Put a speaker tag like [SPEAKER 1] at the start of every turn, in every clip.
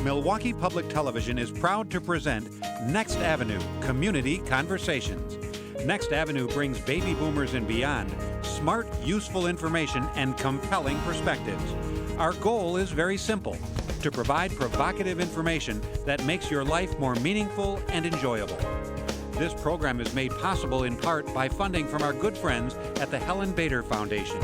[SPEAKER 1] Milwaukee Public Television is proud to present Next Avenue Community Conversations. Next Avenue brings baby boomers and beyond smart, useful information and compelling perspectives. Our goal is very simple: to provide provocative information that makes your life more meaningful and enjoyable. This program is made possible in part by funding from our good friends at the Helen Bader Foundation.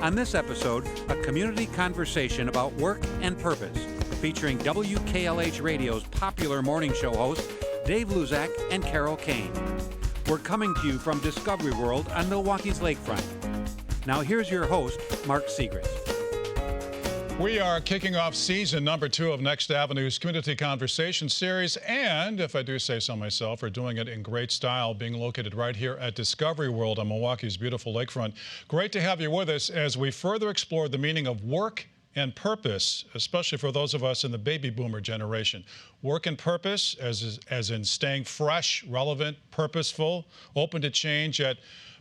[SPEAKER 1] On this episode, a community conversation about work and purpose, featuring WKLH Radio's popular morning show hosts, Dave Luczak and Carole Caine. We're coming to you from Discovery World on Milwaukee's lakefront. Now here's your host, Mark Siegrist.
[SPEAKER 2] We are kicking off season number 2 of Next Avenue's Community Conversation series, and if I do say so myself, we're doing it in great style, being located right here at Discovery World on Milwaukee's beautiful lakefront. Great to have you with us as we further explore the meaning of work and purpose, especially for those of us in the baby boomer generation. Work and purpose, as in staying fresh, relevant, purposeful, open to change, yet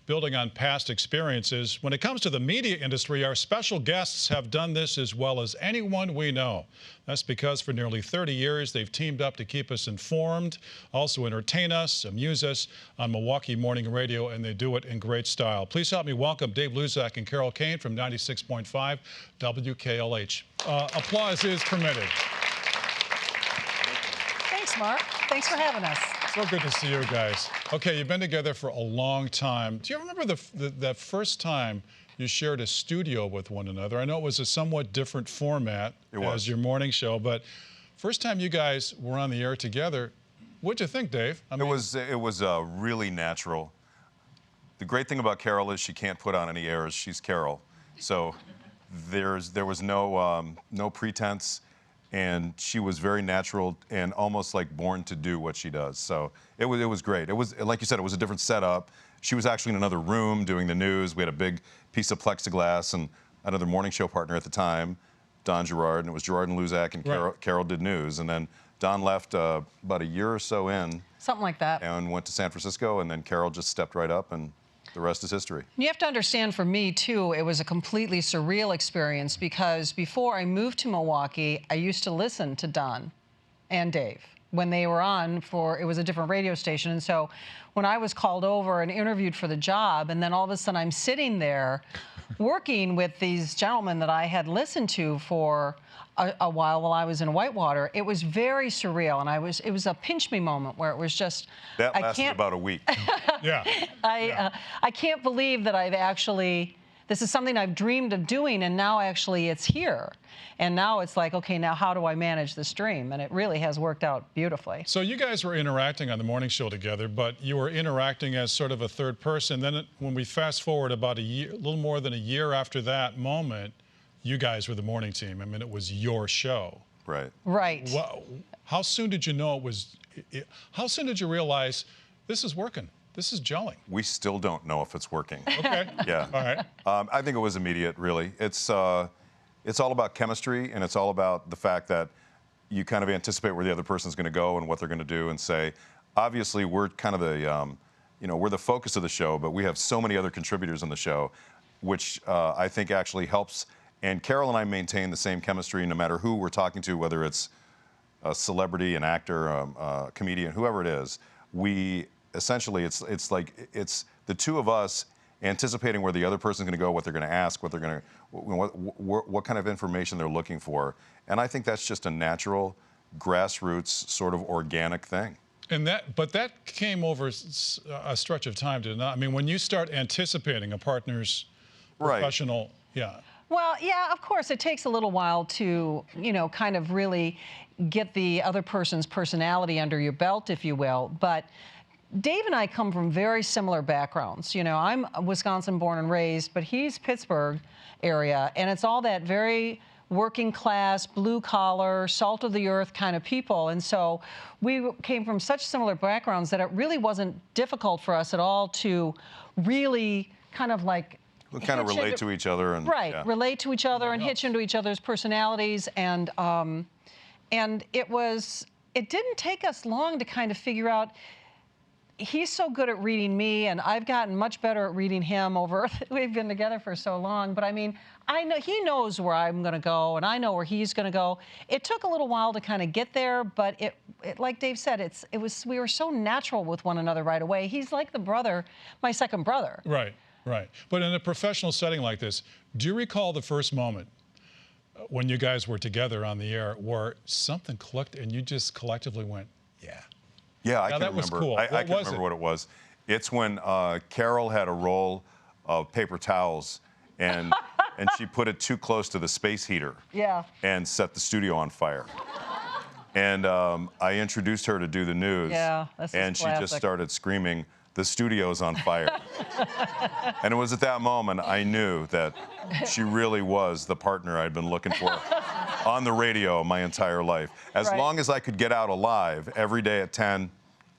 [SPEAKER 2] building on past experiences. When it comes to the media industry, our special guests have done this as well as anyone we know. That's because for nearly 30 years, they've teamed up to keep us informed, also entertain us, amuse us on Milwaukee Morning Radio, and they do it in great style. Please help me welcome Dave Luczak and Carole Caine from 96.5 WKLH. Applause is permitted.
[SPEAKER 3] Thanks, Mark. Thanks for having us.
[SPEAKER 2] So good to see you guys. Okay, you've been together for a long time. Do you remember that first time you shared a studio with one another? I know it was a somewhat different format as your morning show, but first time you guys were on the air together, what'd you think, Dave?
[SPEAKER 4] It was really natural. The great thing about Carole is she can't put on any airs. She's Carole, so there was no pretense. And she was very natural and almost like born to do what she does. So it was great. It was, like you said, it was a different setup. She was actually in another room doing the news. We had a big piece of plexiglass and another morning show partner at the time, Don Gerard, and it was Gerard and Luczak, and
[SPEAKER 2] Right.
[SPEAKER 4] Carole did news. And then Don left about a year or so in.
[SPEAKER 3] Something like that.
[SPEAKER 4] And went to San Francisco, and then Carole just stepped right up, and the rest is history.
[SPEAKER 3] You have to understand, for me, too, it was a completely surreal experience because before I moved to Milwaukee, I used to listen to Don and Dave when they were on it was a different radio station. And so when I was called over and interviewed for the job, and then all of a sudden I'm sitting there working with these gentlemen that I had listened to for a while I was in Whitewater, it was very surreal, and it was a pinch me moment where it was just
[SPEAKER 4] That lasted about a week.
[SPEAKER 2] Yeah.
[SPEAKER 3] I can't believe that this is something I've dreamed of doing, and now actually it's here. And now it's like, okay, now how do I manage this dream? And it really has worked out beautifully.
[SPEAKER 2] So you guys were interacting on the morning show together, but you were interacting as sort of a third person. Then when we fast forward about a little more than a year after that moment, you guys were the morning team. I mean, it was your show.
[SPEAKER 4] Right.
[SPEAKER 3] Right.
[SPEAKER 2] How soon did you know how soon did you realize this is working? This is gelling?
[SPEAKER 4] We still don't know if it's working.
[SPEAKER 2] Okay.
[SPEAKER 4] Yeah.
[SPEAKER 2] All right.
[SPEAKER 4] I think it was immediate, really. It's all about chemistry, and it's all about the fact that you kind of anticipate where the other person's going to go and what they're going to do and say. Obviously, we're kind of we're the focus of the show, but we have so many other contributors on the show, which I think actually helps. And Carole and I maintain the same chemistry no matter who we're talking to, whether it's a celebrity, an actor, a comedian, whoever it is. We essentially, it's the two of us anticipating where the other person's going to go, what they're going to ask, what kind of information they're looking for. And I think that's just a natural, grassroots, sort of organic thing.
[SPEAKER 2] But that came over a stretch of time, did it not? I mean, when you start anticipating a partner's professional, yeah.
[SPEAKER 3] Well, yeah, of course, it takes a little while to, kind of really get the other person's personality under your belt, if you will. But Dave and I come from very similar backgrounds. I'm Wisconsin born and raised, but he's Pittsburgh area, and it's all that very working class, blue collar, salt of the earth kind of people. And so we came from such similar backgrounds that it really wasn't difficult for us at all to really kind of like
[SPEAKER 4] we kind of relate to each other and
[SPEAKER 3] relate to each other and hitch into each other's personalities, and it didn't take us long to kind of figure out he's so good at reading me, and I've gotten much better at reading him over. We've been together for so long, but I mean, I know he knows where I'm going to go, and I know where he's going to go. It took a little while to kind of get there, but it like Dave said, we were so natural with one another right away. He's like the brother, my second brother.
[SPEAKER 2] Right, right. But in a professional setting like this, do you recall the first moment when you guys were together on the air where something clicked and you just collectively went, yeah?
[SPEAKER 4] Yeah, I
[SPEAKER 2] Now,
[SPEAKER 4] can
[SPEAKER 2] that
[SPEAKER 4] remember.
[SPEAKER 2] was cool.
[SPEAKER 4] I
[SPEAKER 2] What
[SPEAKER 4] can
[SPEAKER 2] was
[SPEAKER 4] remember
[SPEAKER 2] it?
[SPEAKER 4] what it was. It's when Carole had a roll of paper towels and she put it too close to the space heater.
[SPEAKER 3] Yeah.
[SPEAKER 4] And set the studio on fire. And I introduced her to do the news.
[SPEAKER 3] Yeah, this is
[SPEAKER 4] and she just
[SPEAKER 3] classic.
[SPEAKER 4] started screaming, "The studio's on fire." And it was at that moment I knew that she really was the partner I'd been looking for on the radio my entire life. As
[SPEAKER 3] Right.
[SPEAKER 4] long as I could get out alive every day at 10,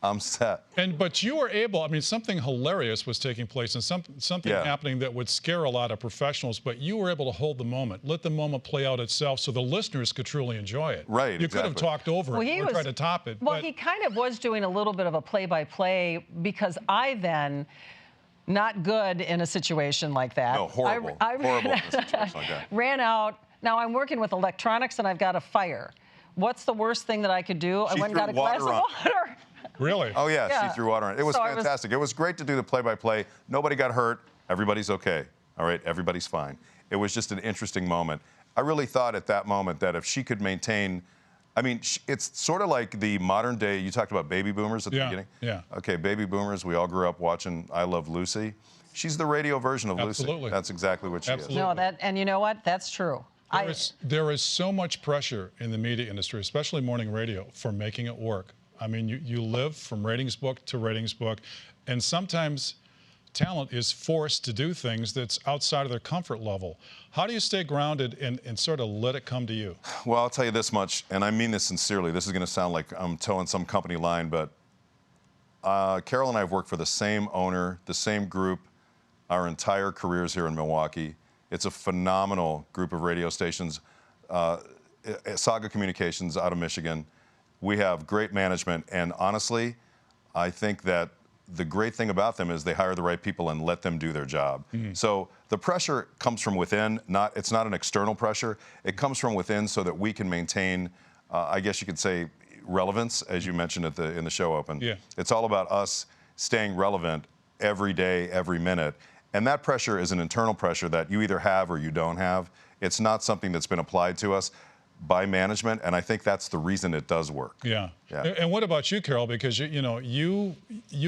[SPEAKER 4] I'm set.
[SPEAKER 2] But you were able, I mean, something hilarious was taking place and something
[SPEAKER 4] Yeah.
[SPEAKER 2] happening that would scare a lot of professionals, but you were able to hold the moment, let the moment play out itself so the listeners could truly enjoy it.
[SPEAKER 4] Right,
[SPEAKER 2] You could have
[SPEAKER 4] exactly.
[SPEAKER 2] talked over it or tried to top it.
[SPEAKER 3] Well,
[SPEAKER 2] but
[SPEAKER 3] he kind of was doing a little bit of a play-by-play because I then, not good in a situation like that.
[SPEAKER 4] No, horrible. Horrible in a situation like that.
[SPEAKER 3] Ran out. Now I'm working with electronics and I've got a fire. What's the worst thing that I could do? I
[SPEAKER 4] She
[SPEAKER 3] went and got a
[SPEAKER 4] threw
[SPEAKER 3] glass of
[SPEAKER 4] water on-
[SPEAKER 3] water.
[SPEAKER 2] Really?
[SPEAKER 4] Oh, yeah,
[SPEAKER 3] Yeah.
[SPEAKER 4] she threw water on it. It was
[SPEAKER 3] So I was-
[SPEAKER 4] fantastic. It was great to do the play-by-play. Nobody got hurt. Everybody's okay. All right, everybody's fine. It was just an interesting moment. I really thought at that moment that if she could maintain, I mean, it's sort of like the modern day, you talked about baby boomers at the
[SPEAKER 2] Yeah,
[SPEAKER 4] beginning.
[SPEAKER 2] yeah.
[SPEAKER 4] Okay, baby boomers, we all grew up watching I Love Lucy. She's the radio version of
[SPEAKER 2] Absolutely.
[SPEAKER 4] Lucy. That's exactly what she
[SPEAKER 2] Absolutely.
[SPEAKER 3] No, and you know what? That's true.
[SPEAKER 2] There is so much pressure in the media industry, especially morning radio, for making it work. I mean, you live from ratings book to ratings book, and sometimes talent is forced to do things that's outside of their comfort level. How do you stay grounded and sort of let it come to you?
[SPEAKER 4] Well, I'll tell you this much, and I mean this sincerely. This is going to sound like I'm towing some company line, but Carole and I have worked for the same owner, the same group, our entire careers here in Milwaukee. It's a phenomenal group of radio stations. Saga Communications out of Michigan. We have great management, and honestly, I think that the great thing about them is they hire the right people and let them do their job. So the pressure comes from within. It's not an external pressure. It comes from within so that we can maintain, I guess you could say, relevance, as you mentioned in the show open.
[SPEAKER 2] Yeah.
[SPEAKER 4] It's all about us staying relevant every day, every minute. And that pressure is an internal pressure that you either have or you don't have. It's not something that's been applied to us by management, and I think that's the reason it does work.
[SPEAKER 2] Yeah.
[SPEAKER 4] Yeah.
[SPEAKER 2] And what about you, Carole? Because you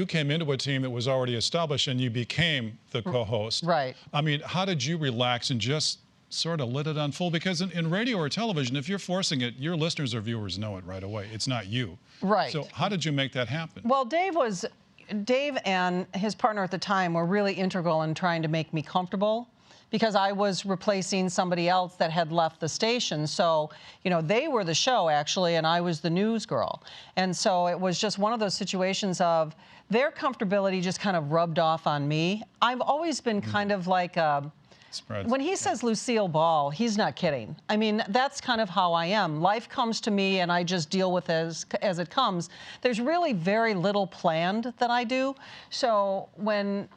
[SPEAKER 2] came into a team that was already established, and you became the co-host.
[SPEAKER 3] Right.
[SPEAKER 2] I mean, how did you relax and just sort of let it unfold? Because in radio or television, if you're forcing it, your listeners or viewers know it right away. It's not you.
[SPEAKER 3] Right.
[SPEAKER 2] So how did you make that happen?
[SPEAKER 3] Well, Dave and his partner at the time were really integral in trying to make me comfortable because I was replacing somebody else that had left the station. So, they were the show actually, and I was the news girl. And so it was just one of those situations of their comfortability just kind of rubbed off on me. I've always been kind of like when he says Lucille Ball, he's not kidding. I mean, that's kind of how I am. Life comes to me and I just deal with it as it comes. There's really very little planned that I do. So when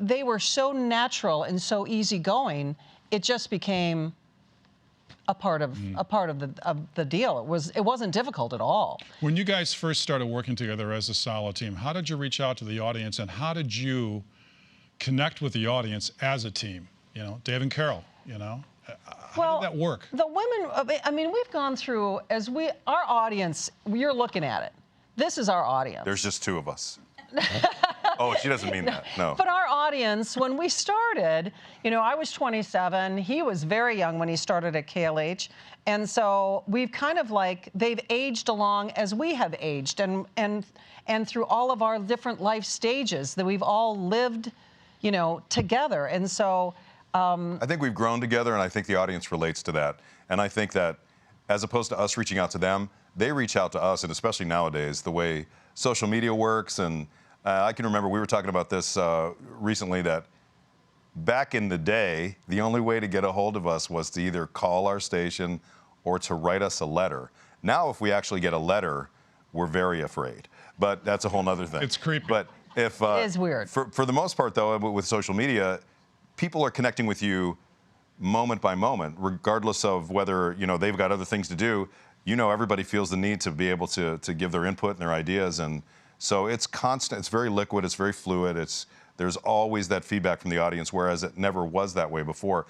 [SPEAKER 3] they were so natural and so easygoing, it just became a part of the deal. It wasn't difficult at all.
[SPEAKER 2] When you guys first started working together as a solid team, how did you reach out to the audience, and how did you connect with the audience as a team? Dave and Carole, how did that work?
[SPEAKER 3] The women, I mean, we've gone through, our audience, you're looking at it. This is our audience.
[SPEAKER 4] There's just two of us. Oh, she doesn't mean that, no.
[SPEAKER 3] But our audience, when we started, I was 27. He was very young when he started at KLH. And so we've kind of they've aged along as we have aged and through all of our different life stages that we've all lived, together. And so
[SPEAKER 4] I think we've grown together, and I think the audience relates to that. And I think that as opposed to us reaching out to them, they reach out to us, and especially nowadays, the way social media works. And I can remember we were talking about this recently, that back in the day, the only way to get a hold of us was to either call our station or to write us a letter. Now, if we actually get a letter, we're very afraid. but that's a whole nother thing.
[SPEAKER 2] It's creepy.
[SPEAKER 4] But if
[SPEAKER 3] It is weird.
[SPEAKER 4] For the most part, though, with social media, people are connecting with you moment by moment, regardless of whether they've got other things to do. Everybody feels the need to be able to give their input and their ideas, and so it's constant. It's very liquid. It's very fluid. There's always that feedback from the audience, whereas it never was that way before.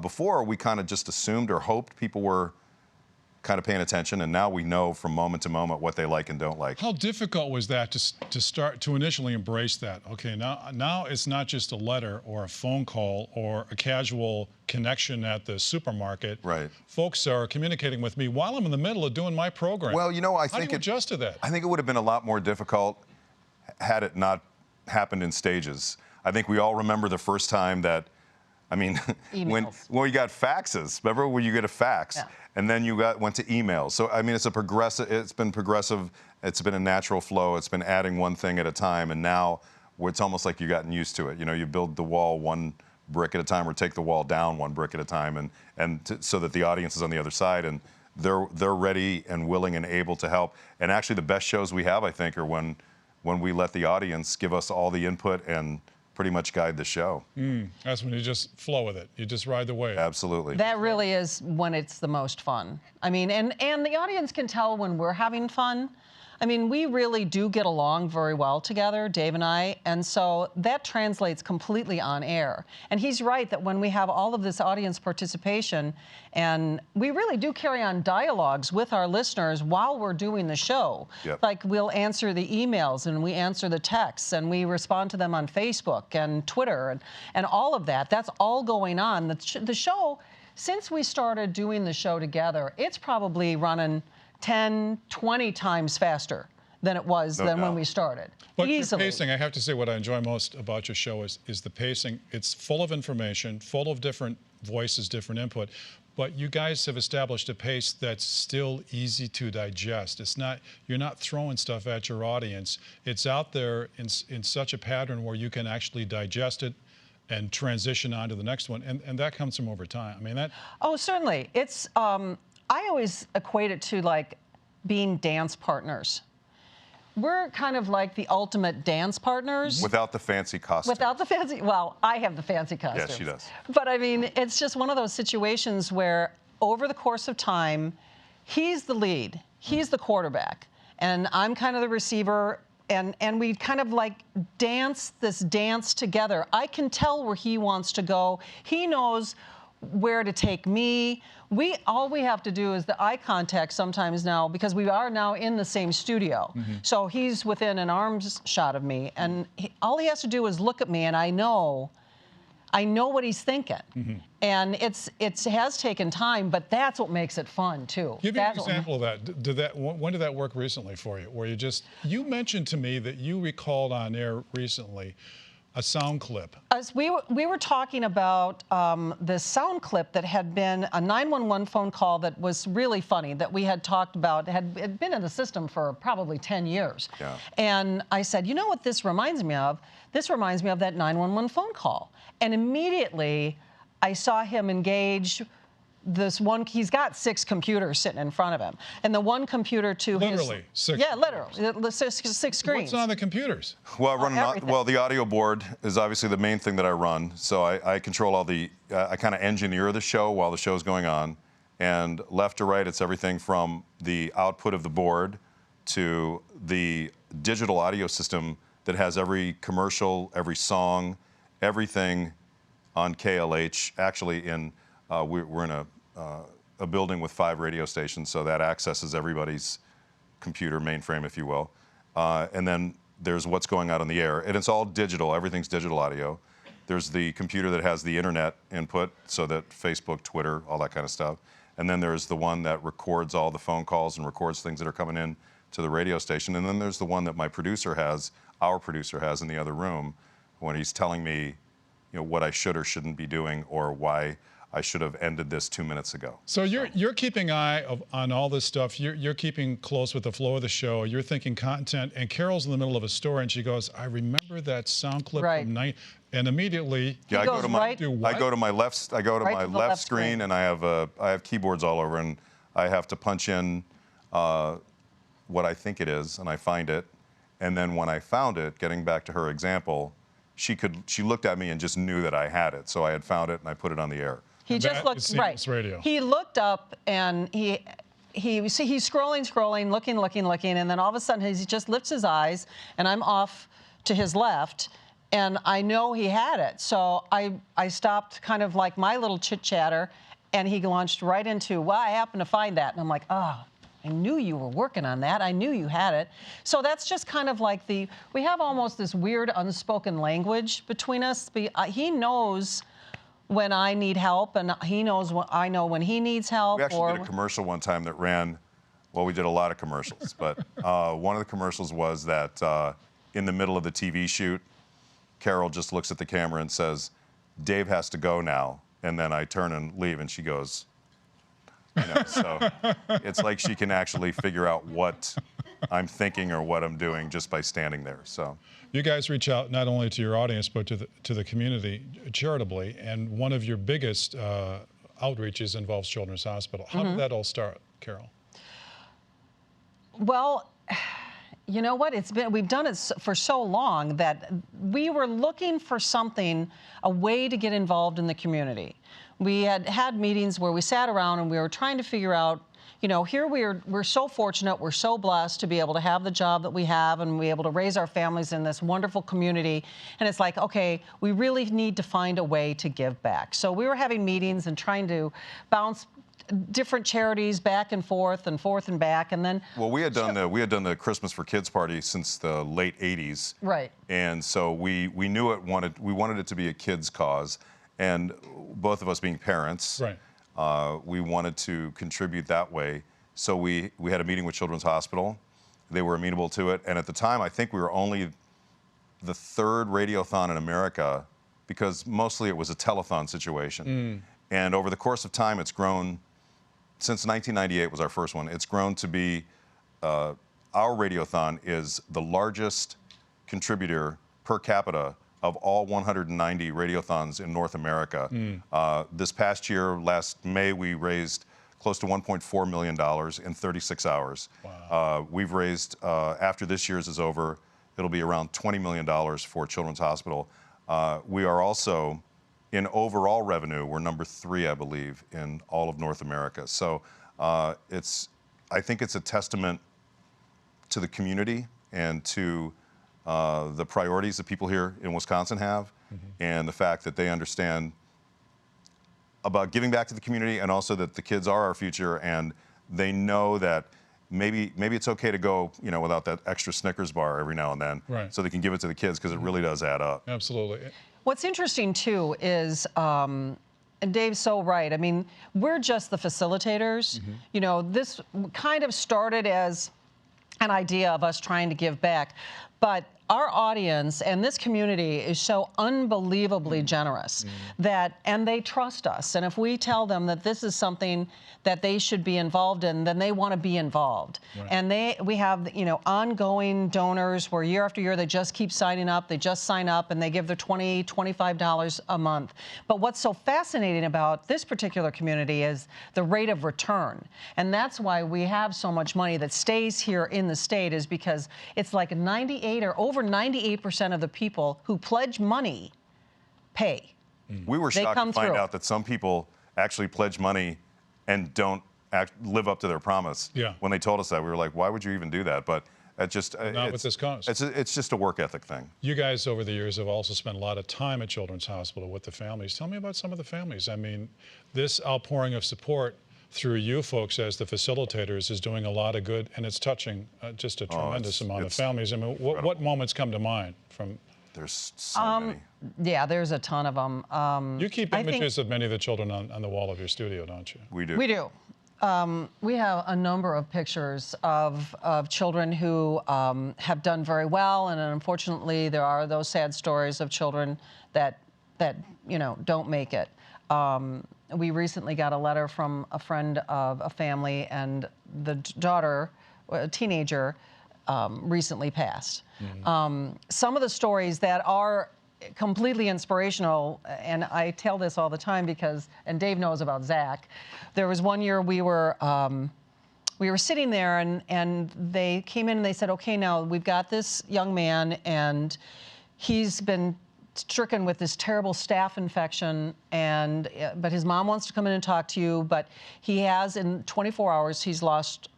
[SPEAKER 4] Before, we kind of just assumed or hoped people were kind of paying attention, and now we know from moment to moment what they like and don't like.
[SPEAKER 2] How difficult was that to initially embrace that? Okay, now it's not just a letter or a phone call or a casual connection at the supermarket.
[SPEAKER 4] Right.
[SPEAKER 2] Folks are communicating with me while I'm in the middle of doing my program.
[SPEAKER 4] Well, I
[SPEAKER 2] How
[SPEAKER 4] think
[SPEAKER 2] do you adjust to that?
[SPEAKER 4] I think it would have been a lot more difficult had it not happened in stages. I think we all remember the first time that, when we got faxes. Remember when you get a fax, and then you went to emails. So it's been progressive. It's been a natural flow. It's been adding one thing at a time, and now it's almost like you've gotten used to it. You build the wall one brick at a time, or take the wall down one brick at a time, so that the audience is on the other side, and they're ready and willing and able to help. And actually, the best shows we have, I think, are when we let the audience give us all the input and pretty much guide the show.
[SPEAKER 2] That's when you just flow with it. You just ride the wave.
[SPEAKER 4] Absolutely.
[SPEAKER 3] That really is when it's the most fun. And the audience can tell when we're having fun. We really do get along very well together, Dave and I, and so that translates completely on air. And he's right that when we have all of this audience participation, and we really do carry on dialogues with our listeners while we're doing the show.
[SPEAKER 4] Yep.
[SPEAKER 3] Like we'll answer the emails and we answer the texts and we respond to them on Facebook and Twitter and all of that. That's all going on. The show, since we started doing the show together, it's probably running 10, 20 times faster than it was when we started.
[SPEAKER 2] But
[SPEAKER 3] Easily.
[SPEAKER 2] your pacing, I have to say, what I enjoy most about your show is the pacing. It's full of information, full of different voices, different input, but you guys have established a pace that's still easy to digest. You're not throwing stuff at your audience. It's out there in such a pattern where you can actually digest it and transition on to the next one, and that comes from over time.
[SPEAKER 3] Oh, certainly. It's I always equate it to like being dance partners. We're kind of like the ultimate dance partners.
[SPEAKER 4] Without the fancy costume.
[SPEAKER 3] Well, I have the fancy costumes.
[SPEAKER 4] Yes, she does.
[SPEAKER 3] But it's just one of those situations where over the course of time, he's the lead, he's the quarterback, and I'm kind of the receiver, and we kind of like dance this dance together. I can tell where he wants to go. He knows where to take me. All we have to do is the eye contact sometimes now, because we are now in the same studio. So he's within an arm's shot of me, and all he has to do is look at me, and I know what he's thinking. And it has taken time, but that's what makes it fun too.
[SPEAKER 2] Give me an example of that. When did that work recently for you? Where you mentioned to me that you recalled on air recently a sound clip.
[SPEAKER 3] We were talking about this sound clip that had been a 911 phone call that was really funny, that we had talked about, had been in the system for probably 10 years.
[SPEAKER 4] Yeah.
[SPEAKER 3] And I said, you know what this reminds me of? This reminds me of that 911 phone call. And immediately I saw him engage this one. He's got 6 computers sitting in front of him, and the one computer to
[SPEAKER 2] literally
[SPEAKER 3] his
[SPEAKER 2] 6.
[SPEAKER 3] Yeah, literally 6 screens.
[SPEAKER 2] What's on the computers?
[SPEAKER 4] Well, the audio board is obviously the main thing that I run. So I control all the. I kind of engineer the show while the show's going on, and left to right, it's everything from the output of the board to the digital audio system that has every commercial, every song, everything on KLH. Actually, we're in a building with 5 radio stations, so that accesses everybody's computer mainframe, if you will. And then there's what's going on the air, and it's all digital. Everything's digital audio. There's the computer that has the internet input, so that Facebook, Twitter, all that kind of stuff. And then there's the one that records all the phone calls and records things that are coming in to the radio station. And then there's the one that our producer has in the other room when he's telling me, what I should or shouldn't be doing, or why I should have ended this 2 minutes ago.
[SPEAKER 2] So you're keeping eye on all this stuff. You're keeping close with the flow of the show. You're thinking content. And Carole's in the middle of a story, and she goes, "I remember that sound clip from 9." And immediately,
[SPEAKER 4] I go to my left. I go to my left screen, and I have keyboards all over, and I have to punch in what I think it is, and I find it, And then when I found it, getting back to her example, she looked at me and just knew that I had it. So I had found it and I put it on the air.
[SPEAKER 3] He just looked right.
[SPEAKER 2] Radio.
[SPEAKER 3] He looked up and he's scrolling, looking, and then all of a sudden he just lifts his eyes, and I'm off to his left, and I know he had it. So I stopped, kind of like my little chit chatter, and he launched right into, well, I happened to find that, and I'm like, oh, I knew you were working on that. I knew you had it. So that's just kind of like we have almost this weird unspoken language between us. He knows when I need help, and he knows when I know when he needs help.
[SPEAKER 4] We actually did a commercial one time that ran, well, we did a lot of commercials, but one of the commercials was that in the middle of the TV shoot, Carole just looks at the camera and says, Dave has to go now. And then I turn and leave, and she goes, so it's like she can actually figure out what I'm thinking or what I'm doing just by standing there. So
[SPEAKER 2] you guys reach out not only to your audience but to the community charitably, and one of your biggest outreaches involves Children's Hospital. How did that all start, Carole?
[SPEAKER 3] Well, you know what? We've done it for so long that we were looking for something, a way to get involved in the community. We had meetings where we sat around and we were trying to figure out, here we're so fortunate, we're so blessed to be able to have the job that we have and be able to raise our families in this wonderful community. And it's like, okay, we really need to find a way to give back. So we were having meetings and trying to bounce different charities back and forth and back, and then. Well,
[SPEAKER 4] we had done the Christmas for Kids party since the late '80s.
[SPEAKER 3] Right.
[SPEAKER 4] And so we knew we wanted it to be a kids cause, and both of us being parents.
[SPEAKER 2] Right.
[SPEAKER 4] We wanted to contribute that way. So we had a meeting with Children's Hospital. They were amenable to it. And at the time, I think we were only the third radiothon in America, because mostly it was a telethon situation. And over the course of time, it's grown. Since 1998 was our first one. It's grown to be, our radiothon is the largest contributor per capita of all 190 radiothons in North America. This past year, last May, we raised close to $1.4 million in 36 hours.
[SPEAKER 2] Wow.
[SPEAKER 4] We've raised, after this year's is over, it'll be around $20 million for Children's Hospital. We are also, in overall revenue, we're number 3, I believe, in all of North America. So I think it's a testament to the community and to the priorities that people here in Wisconsin have, and the fact that they understand about giving back to the community, and also that the kids are our future, and they know that maybe it's okay to go, without that extra Snickers bar every now and then,
[SPEAKER 2] right,
[SPEAKER 4] so they can give it to the kids, because it really does add up.
[SPEAKER 2] Absolutely.
[SPEAKER 3] What's interesting, too, is, and Dave's so right, I mean, we're just the facilitators. This kind of started as an idea of us trying to give back, but our audience and this community is so unbelievably generous and they trust us. And if we tell them that this is something that they should be involved in, then they want to be involved. Right. And we have, ongoing donors where year after year they just keep signing up. They just sign up and they give their $20, $25 a month. But what's so fascinating about this particular community is the rate of return. And that's why we have so much money that stays here in the state, is because it's like 98 or over 98% of the people who pledge money pay.
[SPEAKER 4] We were shocked to find out that some people actually pledge money and don't live up to their promise.
[SPEAKER 2] Yeah.
[SPEAKER 4] When they told us that, we were like, why would you even do that? But it just
[SPEAKER 2] not with this cause.
[SPEAKER 4] It's just a work ethic thing.
[SPEAKER 2] You guys over the years have also spent a lot of time at Children's Hospital with the families. Tell me about some of the families. I mean, this outpouring of support through you folks as the facilitators is doing a lot of good, and it's touching just a tremendous amount of families. I mean, what moments come to mind from?
[SPEAKER 4] There's so many.
[SPEAKER 3] Yeah, there's a ton of them.
[SPEAKER 2] You keep images of many of the children on the wall of your studio, don't you?
[SPEAKER 4] We do.
[SPEAKER 3] We do. We have a number of pictures of children who have done very well, and unfortunately there are those sad stories of children that don't make it. We recently got a letter from a friend of a family, and the daughter, a teenager, recently passed. Some of the stories that are completely inspirational, and I tell this all the time and Dave knows about Zach. There was one year we were we were sitting there, and they came in and they said, okay, now we've got this young man, and he's been stricken with this terrible staph infection, but his mom wants to come in and talk to you, but he has, in 24 hours, he's lost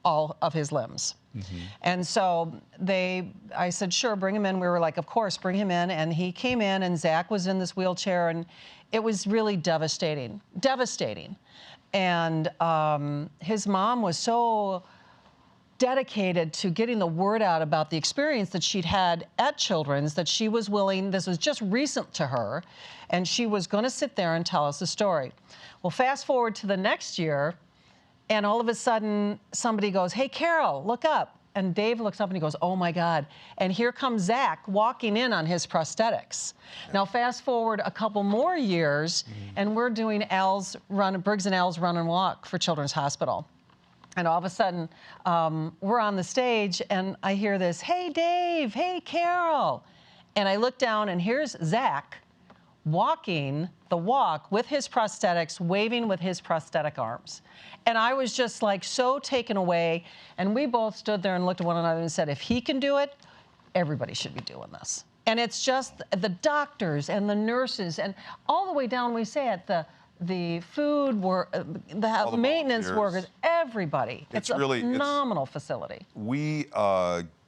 [SPEAKER 3] all of his limbs. Mm-hmm. And so I said, sure, bring him in. We were like, of course, bring him in. And he came in, and Zach was in this wheelchair, and it was really devastating. And his mom was so dedicated to getting the word out about the experience that she'd had at Children's, that she was willing, this was just recent to her, and she was going to sit there and tell us the story. Well, fast forward to the next year, and all of a sudden somebody goes, hey, Carole, look up. And Dave looks up and he goes, oh my God. And here comes Zach walking in on his prosthetics. Now fast forward a couple more years, and we're doing Briggs and Al's Run and Walk for Children's Hospital. And all of a sudden, we're on the stage, and I hear this, hey, Dave, hey, Carole. And I look down, and here's Zach walking the walk with his prosthetics, waving with his prosthetic arms. And I was just like so taken away, and we both stood there and looked at one another and said, if he can do it, everybody should be doing this. And it's just the doctors and the nurses, and all the way down, we say it, the food, the maintenance workers, everybody. It's a phenomenal facility.
[SPEAKER 4] We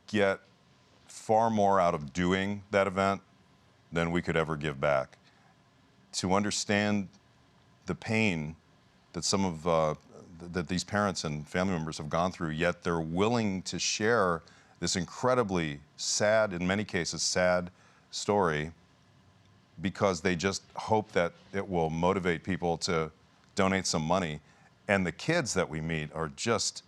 [SPEAKER 4] get far more out of doing that event than we could ever give back. To understand the pain that some of that these parents and family members have gone through, yet they're willing to share this incredibly sad, in many cases sad, story, because they just hope that it will motivate people to donate some money. And the kids that we meet are just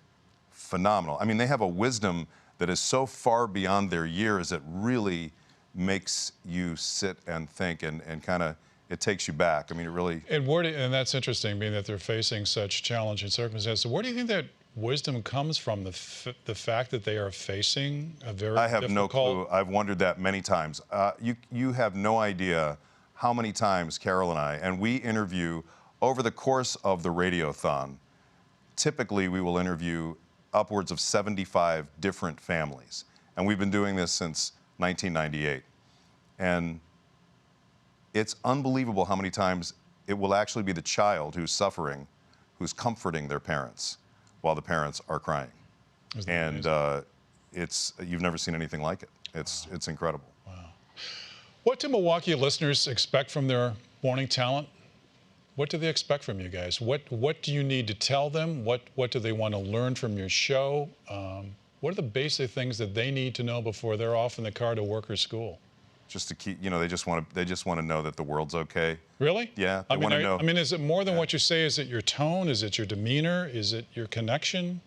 [SPEAKER 4] phenomenal. I mean, they have a wisdom that is so far beyond their years that really makes you sit and think, and kind of, it takes you back. I mean, it really...
[SPEAKER 2] And that's interesting, being that they're facing such challenging circumstances. So where do you think that wisdom comes from, the fact that they are facing a very
[SPEAKER 4] I have
[SPEAKER 2] difficult...
[SPEAKER 4] no clue. I've wondered that many times. You have no idea how many times Carole and I, and we interview over the course of the Radiothon, typically we will interview upwards of 75 different families. And we've been doing this since 1998. And it's unbelievable how many times it will actually be the child who's suffering, who's comforting their parents while the parents are crying. And you've never seen anything like it. It's incredible.
[SPEAKER 2] Wow. What do Milwaukee listeners expect from their morning talent? What do they expect from you guys? What do you need to tell them? What do they want to learn from your show? What are the basic things that they need to know before they're off in the car to work or school?
[SPEAKER 4] Just to keep, they just want to know that the world's okay.
[SPEAKER 2] Really?
[SPEAKER 4] Yeah, they want to know.
[SPEAKER 2] I mean, is it more than what you say? Is it your tone? Is it your demeanor? Is it your connection?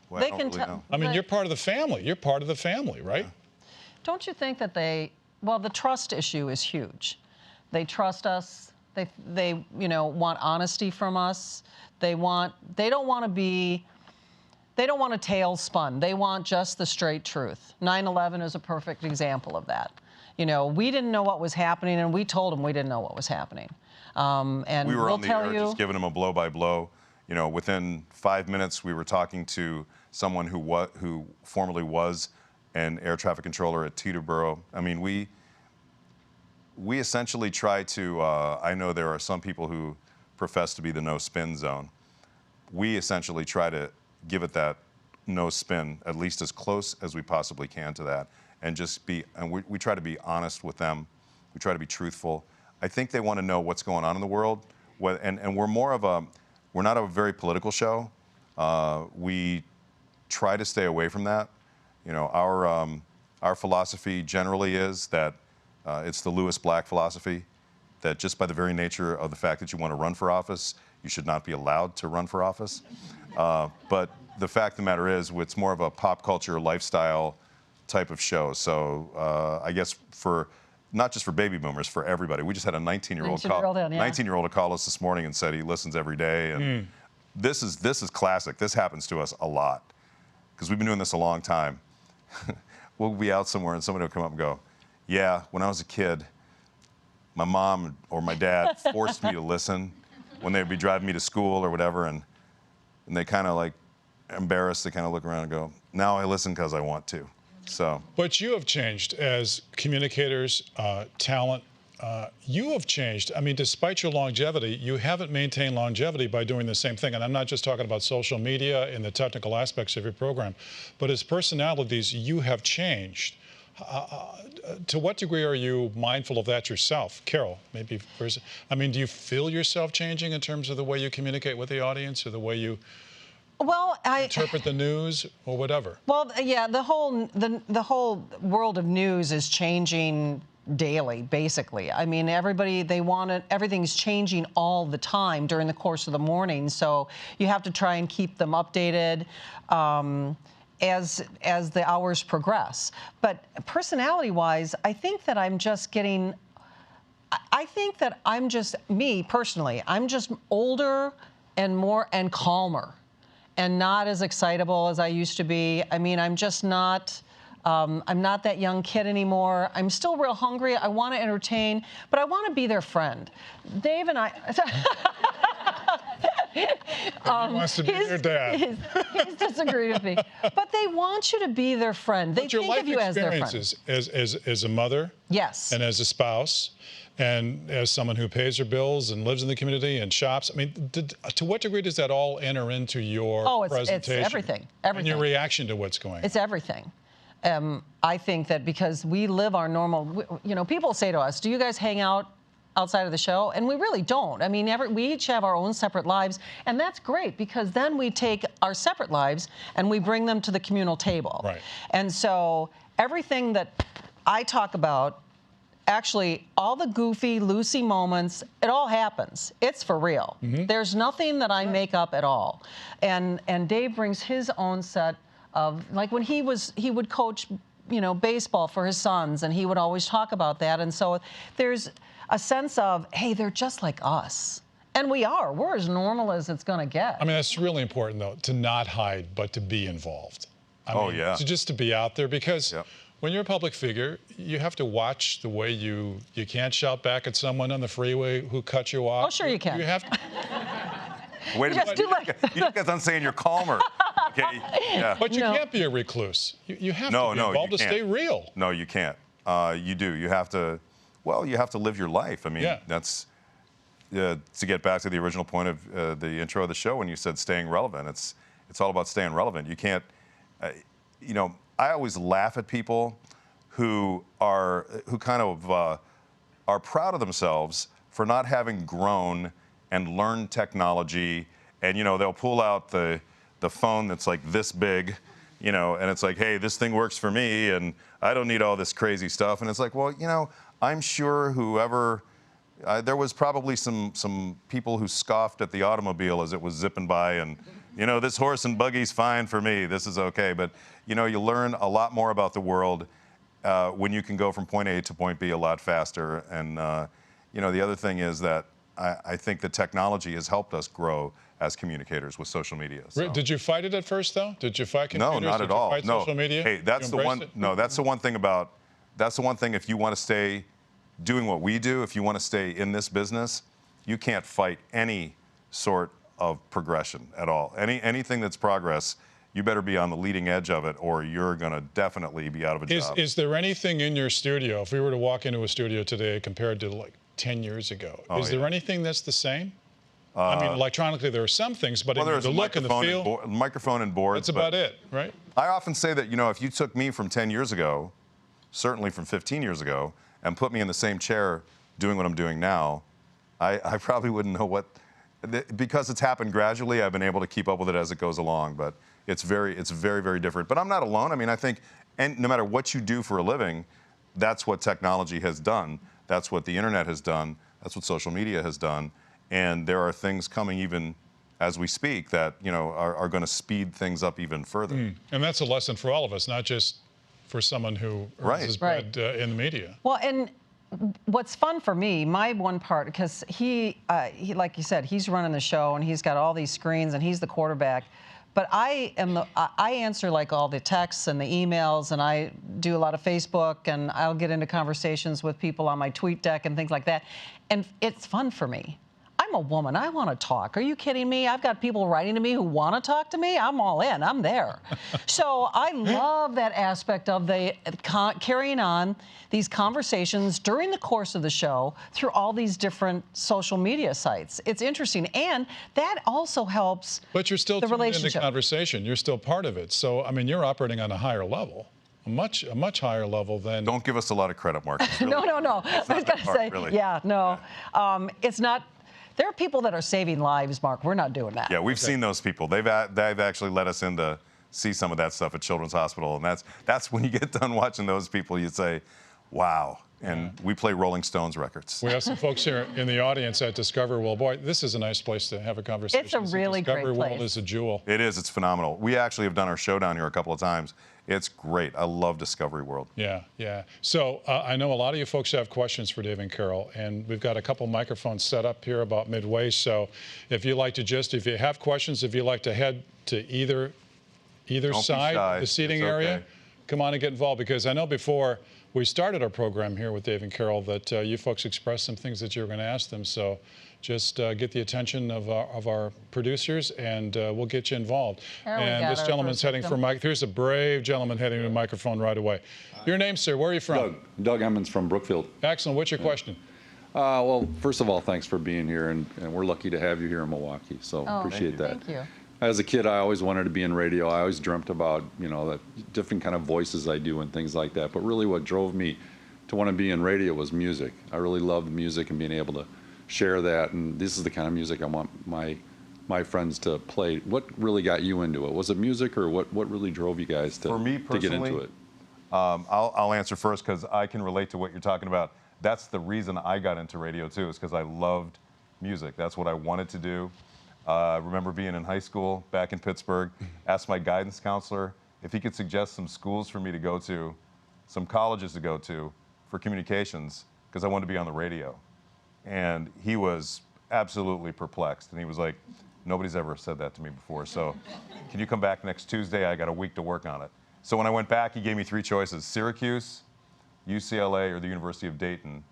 [SPEAKER 4] Well, I don't really know.
[SPEAKER 2] I mean, you're part of the family. You're part of the family, right?
[SPEAKER 4] Yeah.
[SPEAKER 3] Don't you think that the trust issue is huge. They trust us. They want honesty from us. They don't want a tale spun. They want just the straight truth. 9/11 is a perfect example of that. We didn't know what was happening, and we told them we didn't know what was happening. And
[SPEAKER 4] we were
[SPEAKER 3] we'll
[SPEAKER 4] on the
[SPEAKER 3] tell
[SPEAKER 4] air
[SPEAKER 3] you,
[SPEAKER 4] just giving them a blow-by-blow. Within 5 minutes, we were talking to someone who formerly was an air traffic controller at Teterboro. I mean, we essentially try to, I know there are some people who profess to be the no-spin zone. We essentially try to give it that no spin, at least as close as we possibly can to that, and we try to be honest with them. We try to be truthful. I think they want to know what's going on in the world, and we're not a very political show. We try to stay away from that. Our philosophy generally is that it's the Lewis Black philosophy, that just by the very nature of the fact that you want to run for office, you should not be allowed to run for office. But the fact of the matter is, it's more of a pop culture lifestyle type of show. So I guess not just for baby boomers, for everybody. We just had a 19-year-old call us this morning and said he listens every day. And this is classic. This happens to us a lot because we've been doing this a long time. We'll be out somewhere and somebody will come up and go, yeah, when I was a kid, my mom or my dad forced me to listen when they'd be driving me to school or whatever, and they kind of like embarrassed to kind of look around and go, now I listen because I want to. So.
[SPEAKER 2] But you have changed as communicators, talent. You have changed. I mean, despite your longevity, you haven't maintained longevity by doing the same thing. And I'm not just talking about social media and the technical aspects of your program, but as personalities, you have changed. To what degree are you mindful of that yourself? Carole, maybe first. I mean, do you feel yourself changing in terms of the way you communicate with the audience or the way you interpret the news or whatever?
[SPEAKER 3] Well, yeah, the whole world of news is changing daily, basically. I mean, everything's changing all the time during the course of the morning, so you have to try and keep them updated as the hours progress. But personality-wise, I think that me personally, I'm just older and calmer and not as excitable as I used to be. I mean, I'm just not. I'm not that young kid anymore. I'm still real hungry. I want to entertain, but I want to be their friend. Dave and I.
[SPEAKER 2] He wants to be your dad.
[SPEAKER 3] He's disagreed with me. But they want you to be their friend. They think of you as their friend.
[SPEAKER 2] As a mother,
[SPEAKER 3] yes,
[SPEAKER 2] and as a spouse, and as someone who pays her bills and lives in the community and shops, I mean, to what degree does that all enter into your presentation?
[SPEAKER 3] It's everything.
[SPEAKER 2] And your reaction to what's going on?
[SPEAKER 3] It's everything. I think that because we live our normal, people say to us, do you guys hang out outside of the show? And we really don't. I mean, we each have our own separate lives, and that's great because then we take our separate lives and we bring them to the communal table.
[SPEAKER 2] Right.
[SPEAKER 3] And so everything that I talk about, actually, all the goofy, loosey moments, it all happens. It's for real. Mm-hmm. There's nothing that I make up at all. And Dave brings his own set of, like when he would coach, baseball for his sons, and he would always talk about that. And so there's a sense of, hey, they're just like us. And we're as normal as it's going to get.
[SPEAKER 2] I mean, that's really important, though, to not hide, but to be involved. I mean,
[SPEAKER 4] yeah.
[SPEAKER 2] Just to be out there, because when you're a public figure, you have to watch the way you can't shout back at someone on the freeway who cut you off.
[SPEAKER 3] Oh, sure you can.
[SPEAKER 2] You have to.
[SPEAKER 4] Wait a minute. You just got done saying you're calmer. Okay. Yeah.
[SPEAKER 2] But you can't be a recluse. You have to be involved to stay real.
[SPEAKER 4] No, you can't. You do. You have to. Well, you have to live your life. I mean, that's to get back to the original point of the intro of the show when you said staying relevant. It's all about staying relevant. You can't. I always laugh at people who kind of are proud of themselves for not having grown and learned technology, and they'll pull out the phone that's like this big, and it's like, hey, this thing works for me, and I don't need all this crazy stuff. And it's like, well, I'm sure there was probably some people who scoffed at the automobile as it was zipping by, and this horse and buggy's fine for me. This is okay. But you learn a lot more about the world when you can go from point A to point B a lot faster. And the other thing is that I think the technology has helped us grow as communicators with social media. So.
[SPEAKER 2] Did you fight it at first, though? Did you fight computers?
[SPEAKER 4] No, not at all.
[SPEAKER 2] Did you fight social media?
[SPEAKER 4] Hey, that's the one. No, that's the one thing about. That's the one thing. If you want to stay doing what we do, if you want to stay in this business, you can't fight any sort of progression at all. Anything that's progress, you better be on the leading edge of it, or you're going to definitely be out of a job.
[SPEAKER 2] Is there anything in your studio, if we were to walk into a studio today compared to like 10 years ago, is there anything that's the same? I mean, electronically there are some things, but in the look and the feel,
[SPEAKER 4] microphone and boards.
[SPEAKER 2] That's about it, right?
[SPEAKER 4] I often say that if you took me from 10 years ago, certainly from 15 years ago, and put me in the same chair doing what I'm doing now, I probably wouldn't know what. Because it's happened gradually, I've been able to keep up with it as it goes along. But it's very, very different. But I'm not alone. I mean, I think, and no matter what you do for a living, that's what technology has done. That's what the internet has done. That's what social media has done. And there are things coming even as we speak that are going to speed things up even further.
[SPEAKER 2] And that's a lesson for all of us, not just for someone who earns his bread in the media.
[SPEAKER 3] Well, and what's fun for me, my one part, because he, like you said, he's running the show and he's got all these screens and he's the quarterback. But I answer like all the texts and the emails, and I do a lot of Facebook, and I'll get into conversations with people on my tweet deck and things like that. And it's fun for me. I'm I'm a woman. I want to talk. Are you kidding me? I've got people writing to me who want to talk to me. I'm all in. I'm there. So I love that aspect of the carrying on these conversations during the course of the show through all these different social media sites. It's interesting, and that also helps. But you're still tuned into the conversation.
[SPEAKER 2] You're still part of it. So I mean, you're operating on a higher level. A much higher level than.
[SPEAKER 4] Don't give us a lot of credit, Mark. Really,
[SPEAKER 3] no. I was going to say, really. Yeah, no. It's not. There are people that are saving lives, Mark. We're not doing that.
[SPEAKER 4] Yeah, we've seen those people. They've actually let us in to see some of that stuff at Children's Hospital, and that's when you get done watching those people, you say, wow. And we play Rolling Stones records.
[SPEAKER 2] We have some folks here in the audience at Discovery World. Boy, this is a nice place to have a conversation.
[SPEAKER 3] It's a really great place.
[SPEAKER 2] Discovery World is a jewel.
[SPEAKER 4] It is. It's phenomenal. We actually have done our show down here a couple of times. It's great. I love Discovery World.
[SPEAKER 2] Yeah. So I know a lot of you folks have questions for Dave and Carole, and we've got a couple microphones set up here about midway. So if you like to if you have questions, if you like to head to either side of the seating area, come on and get involved, because I know before we started our program here with Dave and Carole that you folks expressed some things that you were going to ask them. So just get the attention of our producers, and we'll get you involved. And this gentleman's heading for Mike. Here's a brave gentleman heading to the microphone right away. Your name, sir? Where are you from?
[SPEAKER 5] Doug Emmons from Brookfield.
[SPEAKER 2] Excellent. What's your question?
[SPEAKER 5] Well, first of all, thanks for being here, and we're lucky to have you here in Milwaukee. So appreciate that.
[SPEAKER 3] Thank you.
[SPEAKER 5] As a kid, I always wanted to be in radio. I always dreamt about, the different kind of voices I do and things like that. But really what drove me to want to be in radio was music. I really loved music and being able to share that. And this is the kind of music I want my friends to play. What really got you into it? Was it music, or what really drove you guys to get into it?
[SPEAKER 4] I'll answer first because I can relate to what you're talking about. That's the reason I got into radio, too, is because I loved music. That's what I wanted to do. I remember being in high school back in Pittsburgh, asked my guidance counselor if he could suggest some schools for me to go to, some colleges to go to for communications, because I wanted to be on the radio. And he was absolutely perplexed. And he was like, nobody's ever said that to me before. So can you come back next Tuesday? I got a week to work on it. So when I went back, he gave me 3 choices: Syracuse, UCLA, or the University of Dayton.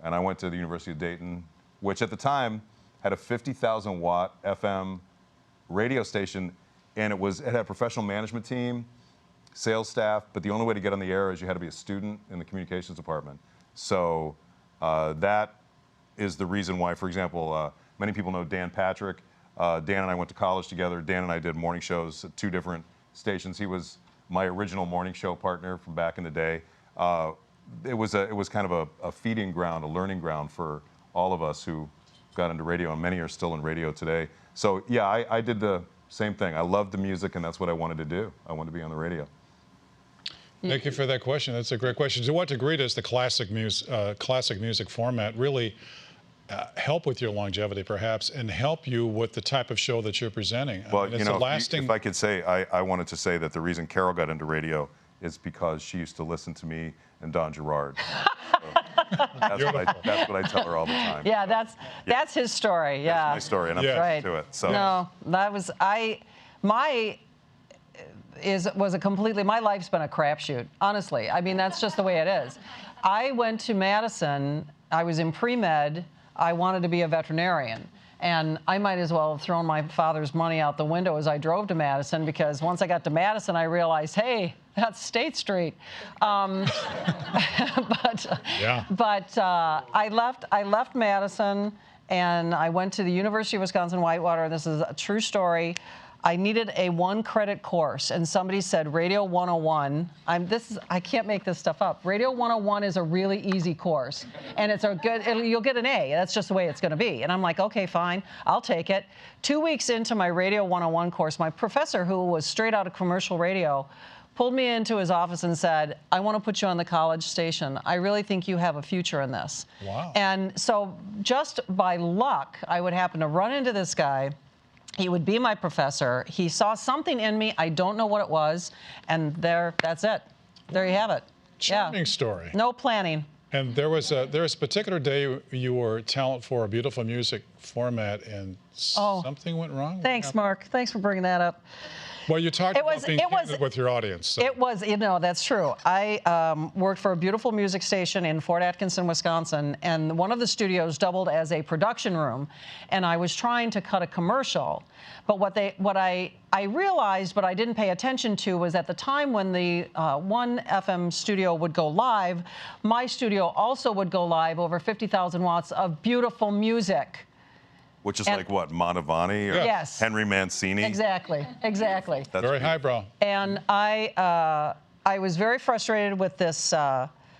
[SPEAKER 4] And I went to the University of Dayton, which at the time had a 50,000 watt FM radio station, and it had a professional management team, sales staff, but the only way to get on the air is you had to be a student in the communications department. So that is the reason why, for example, many people know Dan Patrick. Dan and I went to college together. Dan and I did morning shows at 2 different stations. He was my original morning show partner from back in the day. It was kind of a feeding ground, a learning ground for all of us who got into radio, and many are still in radio today. So yeah, I did the same thing. I loved the music, and that's what I wanted to do. I wanted to be on the radio.
[SPEAKER 2] Thank you for that question. That's a great question. To what degree does the classic music format really help with your longevity, perhaps, and help you with the type of show that you're presenting?
[SPEAKER 4] Well, if I could say, I wanted to say that the reason Carole got into radio is because she used to listen to me and Don Gerard. That's what I tell her all the time.
[SPEAKER 3] Yeah, that's his story. Yeah,
[SPEAKER 4] that's my story, and I'm right to it. So
[SPEAKER 3] no, that was my life's been a crapshoot. Honestly, I mean, that's just the way it is. I went to Madison. I was in pre-med. I wanted to be a veterinarian. And I might as well have thrown my father's money out the window as I drove to Madison, because once I got to Madison, I realized, hey, that's State Street. But I left Madison, and I went to the University of Wisconsin-Whitewater. This is a true story. I needed a 1-credit course, and somebody said Radio 101. I can't make this stuff up. Radio 101 is a really easy course, and you'll get an A. That's just the way it's going to be. And I'm like, okay, fine, I'll take it. 2 weeks into my Radio 101 course, my professor, who was straight out of commercial radio, pulled me into his office and said, I want to put you on the college station. I really think you have a future in this.
[SPEAKER 2] Wow.
[SPEAKER 3] And so just by luck, I would happen to run into this guy. He would be my professor. He saw something in me. I don't know what it was. And that's it. There you have it.
[SPEAKER 2] Charming story.
[SPEAKER 3] No planning.
[SPEAKER 2] And there was a particular day you were talent for a beautiful music format, and something went wrong.
[SPEAKER 3] Thanks, Mark. Thanks for bringing that up.
[SPEAKER 2] Well, you talked about being candid with your audience. So.
[SPEAKER 3] It was, that's true. I worked for a beautiful music station in Fort Atkinson, Wisconsin, and one of the studios doubled as a production room, and I was trying to cut a commercial. But what I realized, but I didn't pay attention to, was at the time when the one FM studio would go live, my studio also would go live over 50,000 watts of beautiful music.
[SPEAKER 4] Which is like what, Mantovani or
[SPEAKER 3] yes.
[SPEAKER 4] Henry Mancini?
[SPEAKER 3] Exactly.
[SPEAKER 2] That's very highbrow.
[SPEAKER 3] And I was very frustrated with this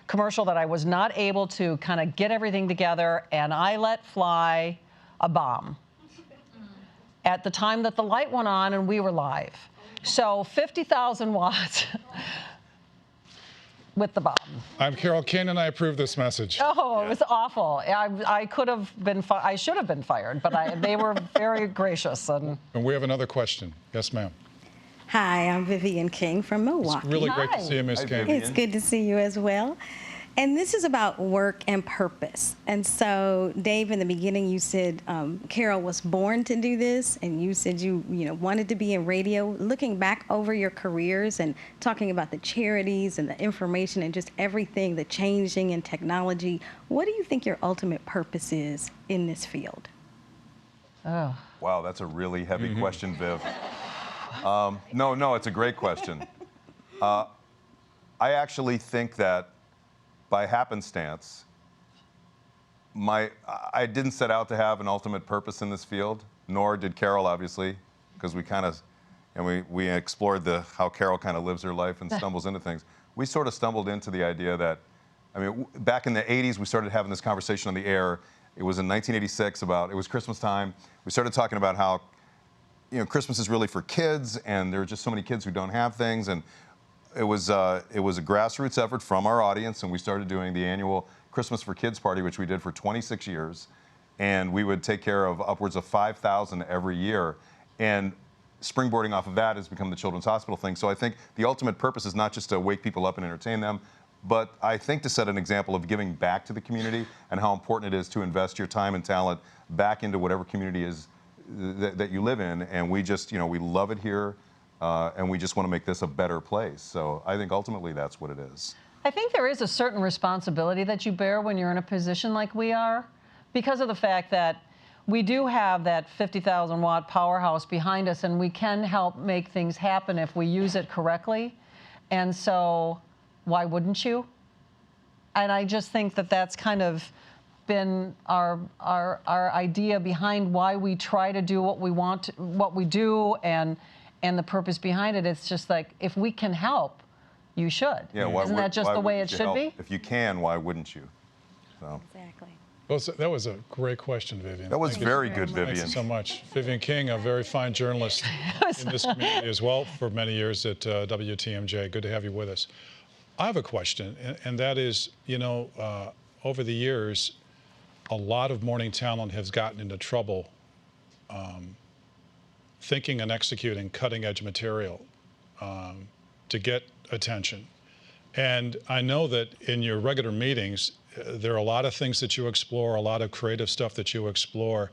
[SPEAKER 3] commercial that I was not able to kind of get everything together, and I let fly a bomb at the time that the light went on and we were live. So 50,000 watts with the bomb.
[SPEAKER 2] I'm Carole. Caine and I approve this message.
[SPEAKER 3] Oh, it was awful. I could have been, I should have been fired, but they were very gracious. And
[SPEAKER 2] we have another question. Yes, ma'am.
[SPEAKER 6] Hi, I'm Vivian King from Milwaukee.
[SPEAKER 2] It's really great to see you, Miss Caine.
[SPEAKER 6] It's good to see you as well. And this is about work and purpose. And so, Dave, in the beginning, you said Carole was born to do this, and you said you wanted to be in radio. Looking back over your careers and talking about the charities and the information and just everything, the changing in technology, what do you think your ultimate purpose is in this field?
[SPEAKER 3] Oh.
[SPEAKER 4] Wow, that's a really heavy question, Viv. No, it's a great question. I actually think that by happenstance, I didn't set out to have an ultimate purpose in this field, nor did Carole, obviously, because we explored how Carole kind of lives her life and stumbles into things. We sort of stumbled into the idea that, back in the 80s, we started having this conversation on the air. It was in 1986 it was Christmas time. We started talking about how, Christmas is really for kids, and there are just so many kids who don't have things, and it was a grassroots effort from our audience, and we started doing the annual Christmas for Kids party, which we did for 26 years, and we would take care of upwards of 5,000 every year, and springboarding off of that has become the Children's Hospital thing. So I think the ultimate purpose is not just to wake people up and entertain them, but I think to set an example of giving back to the community and how important it is to invest your time and talent back into whatever community is that you live in, and we just, we love it here. And we just want to make this a better place. So I think ultimately that's what it is.
[SPEAKER 3] I think there is a certain responsibility that you bear when you're in a position like we are, because of the fact that we do have that 50,000 watt powerhouse behind us, and we can help make things happen if we use it correctly. And so why wouldn't you? And I just think that that's kind of been our idea behind why we try to do what we want, what we do, and the purpose behind it. It's just like, if we can help, you should.
[SPEAKER 4] Yeah,
[SPEAKER 3] Isn't that just the way it should be?
[SPEAKER 4] If you can, why wouldn't you? So.
[SPEAKER 6] Exactly.
[SPEAKER 2] Well, that was a great question, Vivian.
[SPEAKER 4] That was very good, Vivian.
[SPEAKER 2] Thank you so much. Vivian King, a very fine journalist in this community as well for many years at WTMJ. Good to have you with us. I have a question, and that is, over the years, a lot of morning talent has gotten into trouble thinking and executing cutting-edge material to get attention. And I know that in your regular meetings, there are a lot of things that you explore, a lot of creative stuff that you explore.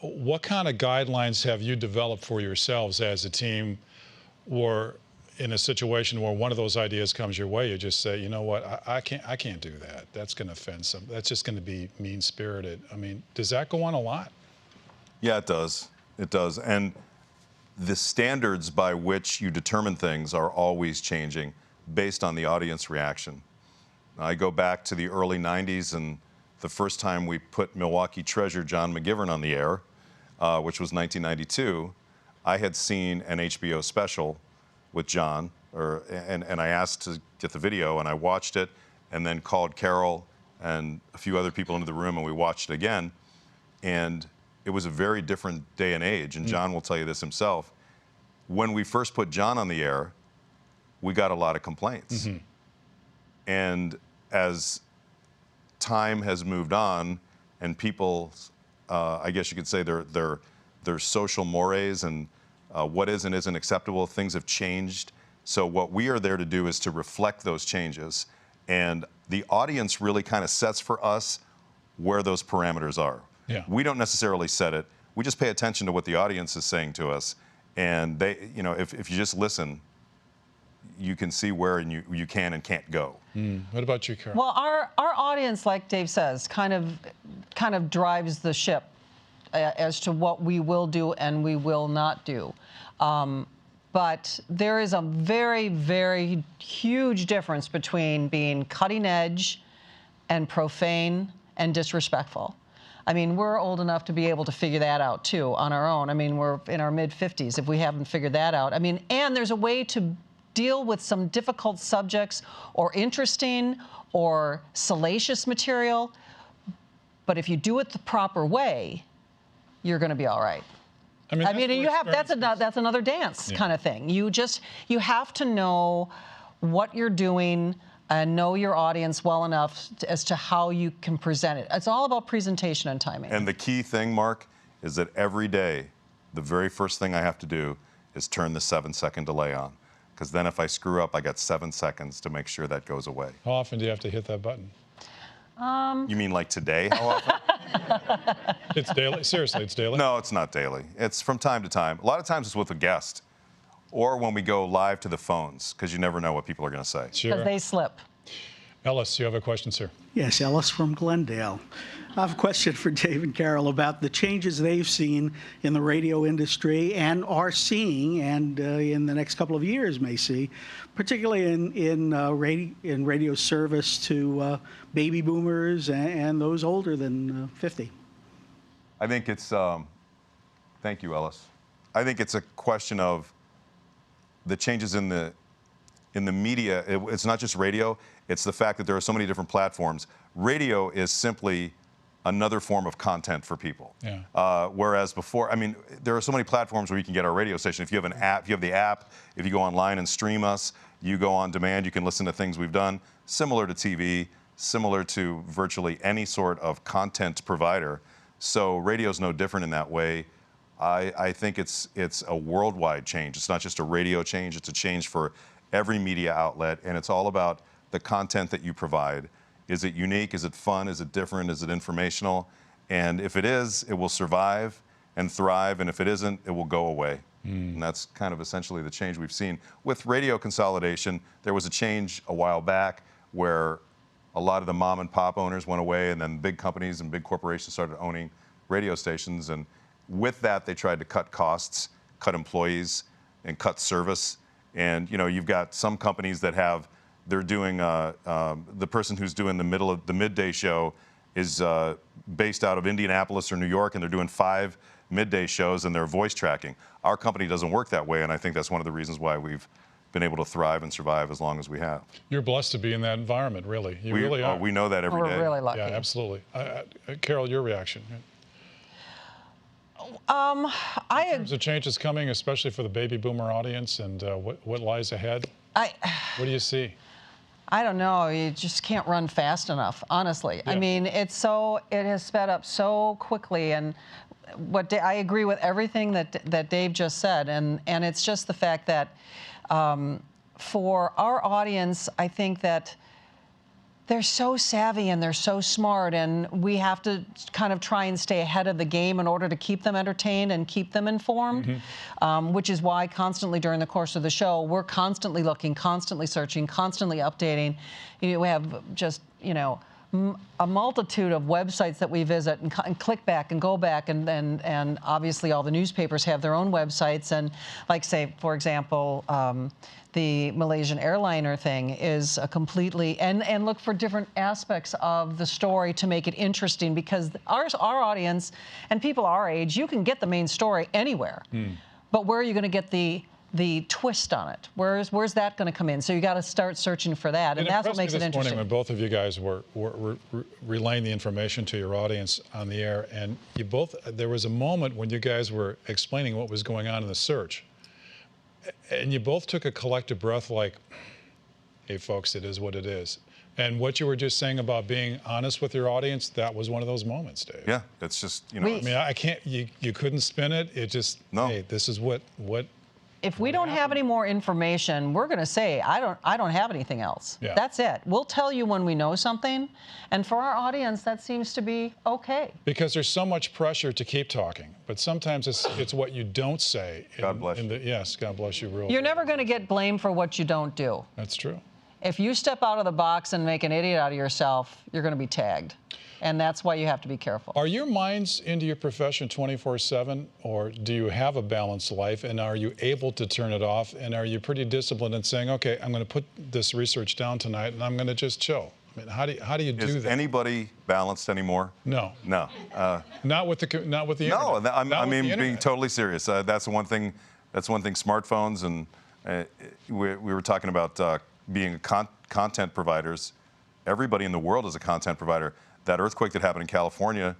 [SPEAKER 2] What kind of guidelines have you developed for yourselves as a team, or in a situation where one of those ideas comes your way, you just say, you know what, I can't do that. That's going to offend some. That's just going to be mean-spirited. Does that go on a lot?
[SPEAKER 4] Yeah, it does. It does. And the standards by which you determine things are always changing based on the audience reaction. I go back to the early 90s, and the first time we put Milwaukee treasure John McGivern on the air, which was 1992, I had seen an HBO special with John, and I asked to get the video, and I watched it, and then called Carole and a few other people into the room, and we watched it again. And it was a very different day and age, and John will tell you this himself. When we first put John on the air, we got a lot of complaints. Mm-hmm. And as time has moved on, and people, I guess you could say their social mores and what is and isn't acceptable, things have changed. So what we are there to do is to reflect those changes. And the audience really kind of sets for us where those parameters are. Yeah. We don't necessarily set it. We just pay attention to what the audience is saying to us. And they, you know, if you just listen, you can see where you can and can't go.
[SPEAKER 2] What about you, Carole?
[SPEAKER 3] Well, our audience, like Dave says, kind of drives the ship as to what we will do and we will not do. But there is a very, very huge difference between being cutting edge and profane and disrespectful. I mean, we're old enough to be able to figure that out, too, on our own. I mean, we're in our mid-50s if we haven't figured that out. I mean, and there's a way to deal with some difficult subjects or interesting or salacious material. But if you do it the proper way, you're going to be all right. I mean you have that's another dance kind of thing. You have to know what you're doing and know your audience well enough as to how you can present it. It's all about presentation and timing.
[SPEAKER 4] And the key thing, Mark, is that every day, the very first thing I have to do is turn the 7-second delay on. Because then if I screw up, I got 7 seconds to make sure that goes away.
[SPEAKER 2] How often do you have to hit that button?
[SPEAKER 4] You mean like today? How often?
[SPEAKER 2] It's daily. Seriously, it's daily?
[SPEAKER 4] No, it's not daily. It's from time to time. A lot of times it's with a guest or when we go live to the phones, because you never know what people are going to say.
[SPEAKER 2] Sure.
[SPEAKER 3] Because they slip.
[SPEAKER 2] Ellis, you have a question, sir?
[SPEAKER 7] Yes, Ellis from Glendale. I have a question for Dave and Carole about the changes they've seen in the radio industry and are seeing, and in the next couple of years may see, particularly in radio service to baby boomers and those older than 50.
[SPEAKER 4] I think it's, thank you, Ellis. I think it's a question of the changes in the media. It's not just radio. It's the fact that there are so many different platforms. Radio is simply another form of content for people.
[SPEAKER 2] Yeah.
[SPEAKER 4] Whereas before, I mean, there are so many platforms where you can get our radio station. If you have an app, if you have the app, if you go online and stream us, you go on demand, you can listen to things we've done, similar to TV, similar to virtually any sort of content provider. So radio's no different in that way. I think it's a worldwide change. It's not just a radio change, it's a change for every media outlet, and it's all about the content that you provide. Is it unique? Is it fun? Is it different? Is it informational? And if it is, it will survive and thrive, and if it isn't, it will go away. And that's kind of essentially the change we've seen. With radio consolidation, there was a change a while back where a lot of the mom and pop owners went away, and then big companies and big corporations started owning radio stations. And with that, they tried to cut costs, cut employees, and cut service. And you've got some companies that they're doing the person who's doing the midday show is based out of Indianapolis or New York, and they're doing 5 midday shows, and they're voice tracking. Our company doesn't work that way, and I think that's one of the reasons why we've been able to thrive and survive as long as we have.
[SPEAKER 2] You're blessed to be in that environment, really. You really are.
[SPEAKER 4] We know that every day.
[SPEAKER 3] We're really lucky.
[SPEAKER 2] Yeah, absolutely. Carole, your reaction?
[SPEAKER 3] In
[SPEAKER 2] terms of changes coming, especially for the baby boomer audience, and what lies ahead? What do you see?
[SPEAKER 3] I don't know. You just can't run fast enough, honestly.
[SPEAKER 2] Yeah.
[SPEAKER 3] I mean, it has sped up so quickly, and I agree with everything that Dave just said, and it's just the fact that for our audience, I think that they're so savvy and they're so smart, and we have to kind of try and stay ahead of the game in order to keep them entertained and keep them informed, which is why constantly during the course of the show, we're constantly looking, constantly searching, constantly updating. We have just, a multitude of websites that we visit and click back and go back, and obviously all the newspapers have their own websites, and like, say, for example, the Malaysian airliner thing is a completely, and look for different aspects of the story to make it interesting, because our audience and people our age, you can get the main story anywhere, but where are you going to get the twist on it? Where's that going to come in? So you got to start searching for that, and that's what makes it interesting.
[SPEAKER 2] Morning when both of you guys were relaying the information to your audience on the air, and there was a moment when you guys were explaining what was going on in the search, and you both took a collective breath like, hey folks, it is what it is. And what you were just saying about being honest with your audience, that was one of those moments, Dave.
[SPEAKER 4] Yeah, it's just,
[SPEAKER 2] I mean, I can't, you couldn't spin it. It just,
[SPEAKER 4] no.
[SPEAKER 2] Hey, this is what
[SPEAKER 3] If we don't have any more information, we're going to say, I don't have anything else.
[SPEAKER 2] Yeah.
[SPEAKER 3] That's it. We'll tell you when we know something. And for our audience, that seems to be okay.
[SPEAKER 2] Because there's so much pressure to keep talking. But sometimes it's what you don't say.
[SPEAKER 4] God bless you.
[SPEAKER 2] Yes, God bless you.
[SPEAKER 3] You're never going to get blamed for what you don't do.
[SPEAKER 2] That's true.
[SPEAKER 3] If you step out of the box and make an idiot out of yourself, you're going to be tagged. And that's why you have to be careful.
[SPEAKER 2] Are your minds into your profession 24/7, or do you have a balanced life, and are you able to turn it off, and are you pretty disciplined in saying, okay, I'm going to put this research down tonight, and I'm going to just chill? I mean, how do you do
[SPEAKER 4] Is
[SPEAKER 2] that?
[SPEAKER 4] anybody balanced anymore?
[SPEAKER 2] No.
[SPEAKER 4] No.
[SPEAKER 2] Not with the
[SPEAKER 4] No,
[SPEAKER 2] internet.
[SPEAKER 4] I mean, being totally serious. That's one thing. Smartphones, and we were talking about being content providers. Everybody in the world is a content provider. That earthquake that happened in California,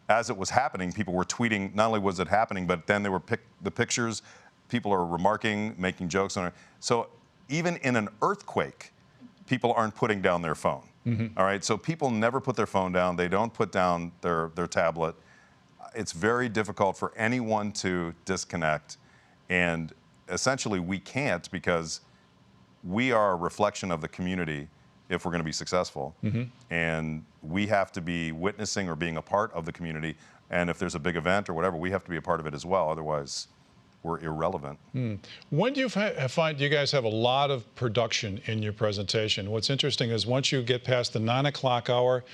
[SPEAKER 4] as it was happening, people were tweeting. Not only was it happening, but then they were the pictures. People are remarking, making jokes on it. So even in an earthquake, people aren't putting down their phone. All right. So people never put their phone down. They don't put down their tablet. It's very difficult for anyone to disconnect, and essentially we can't, because we are a reflection of the community if we're going to be successful. And we have to be witnessing or being a part of the community. And if there's a big event or whatever, we have to be a part of it as well. Otherwise, we're irrelevant.
[SPEAKER 2] When do you find you guys have a lot of production in your presentation? What's interesting is once you get past the 9 o'clock hour,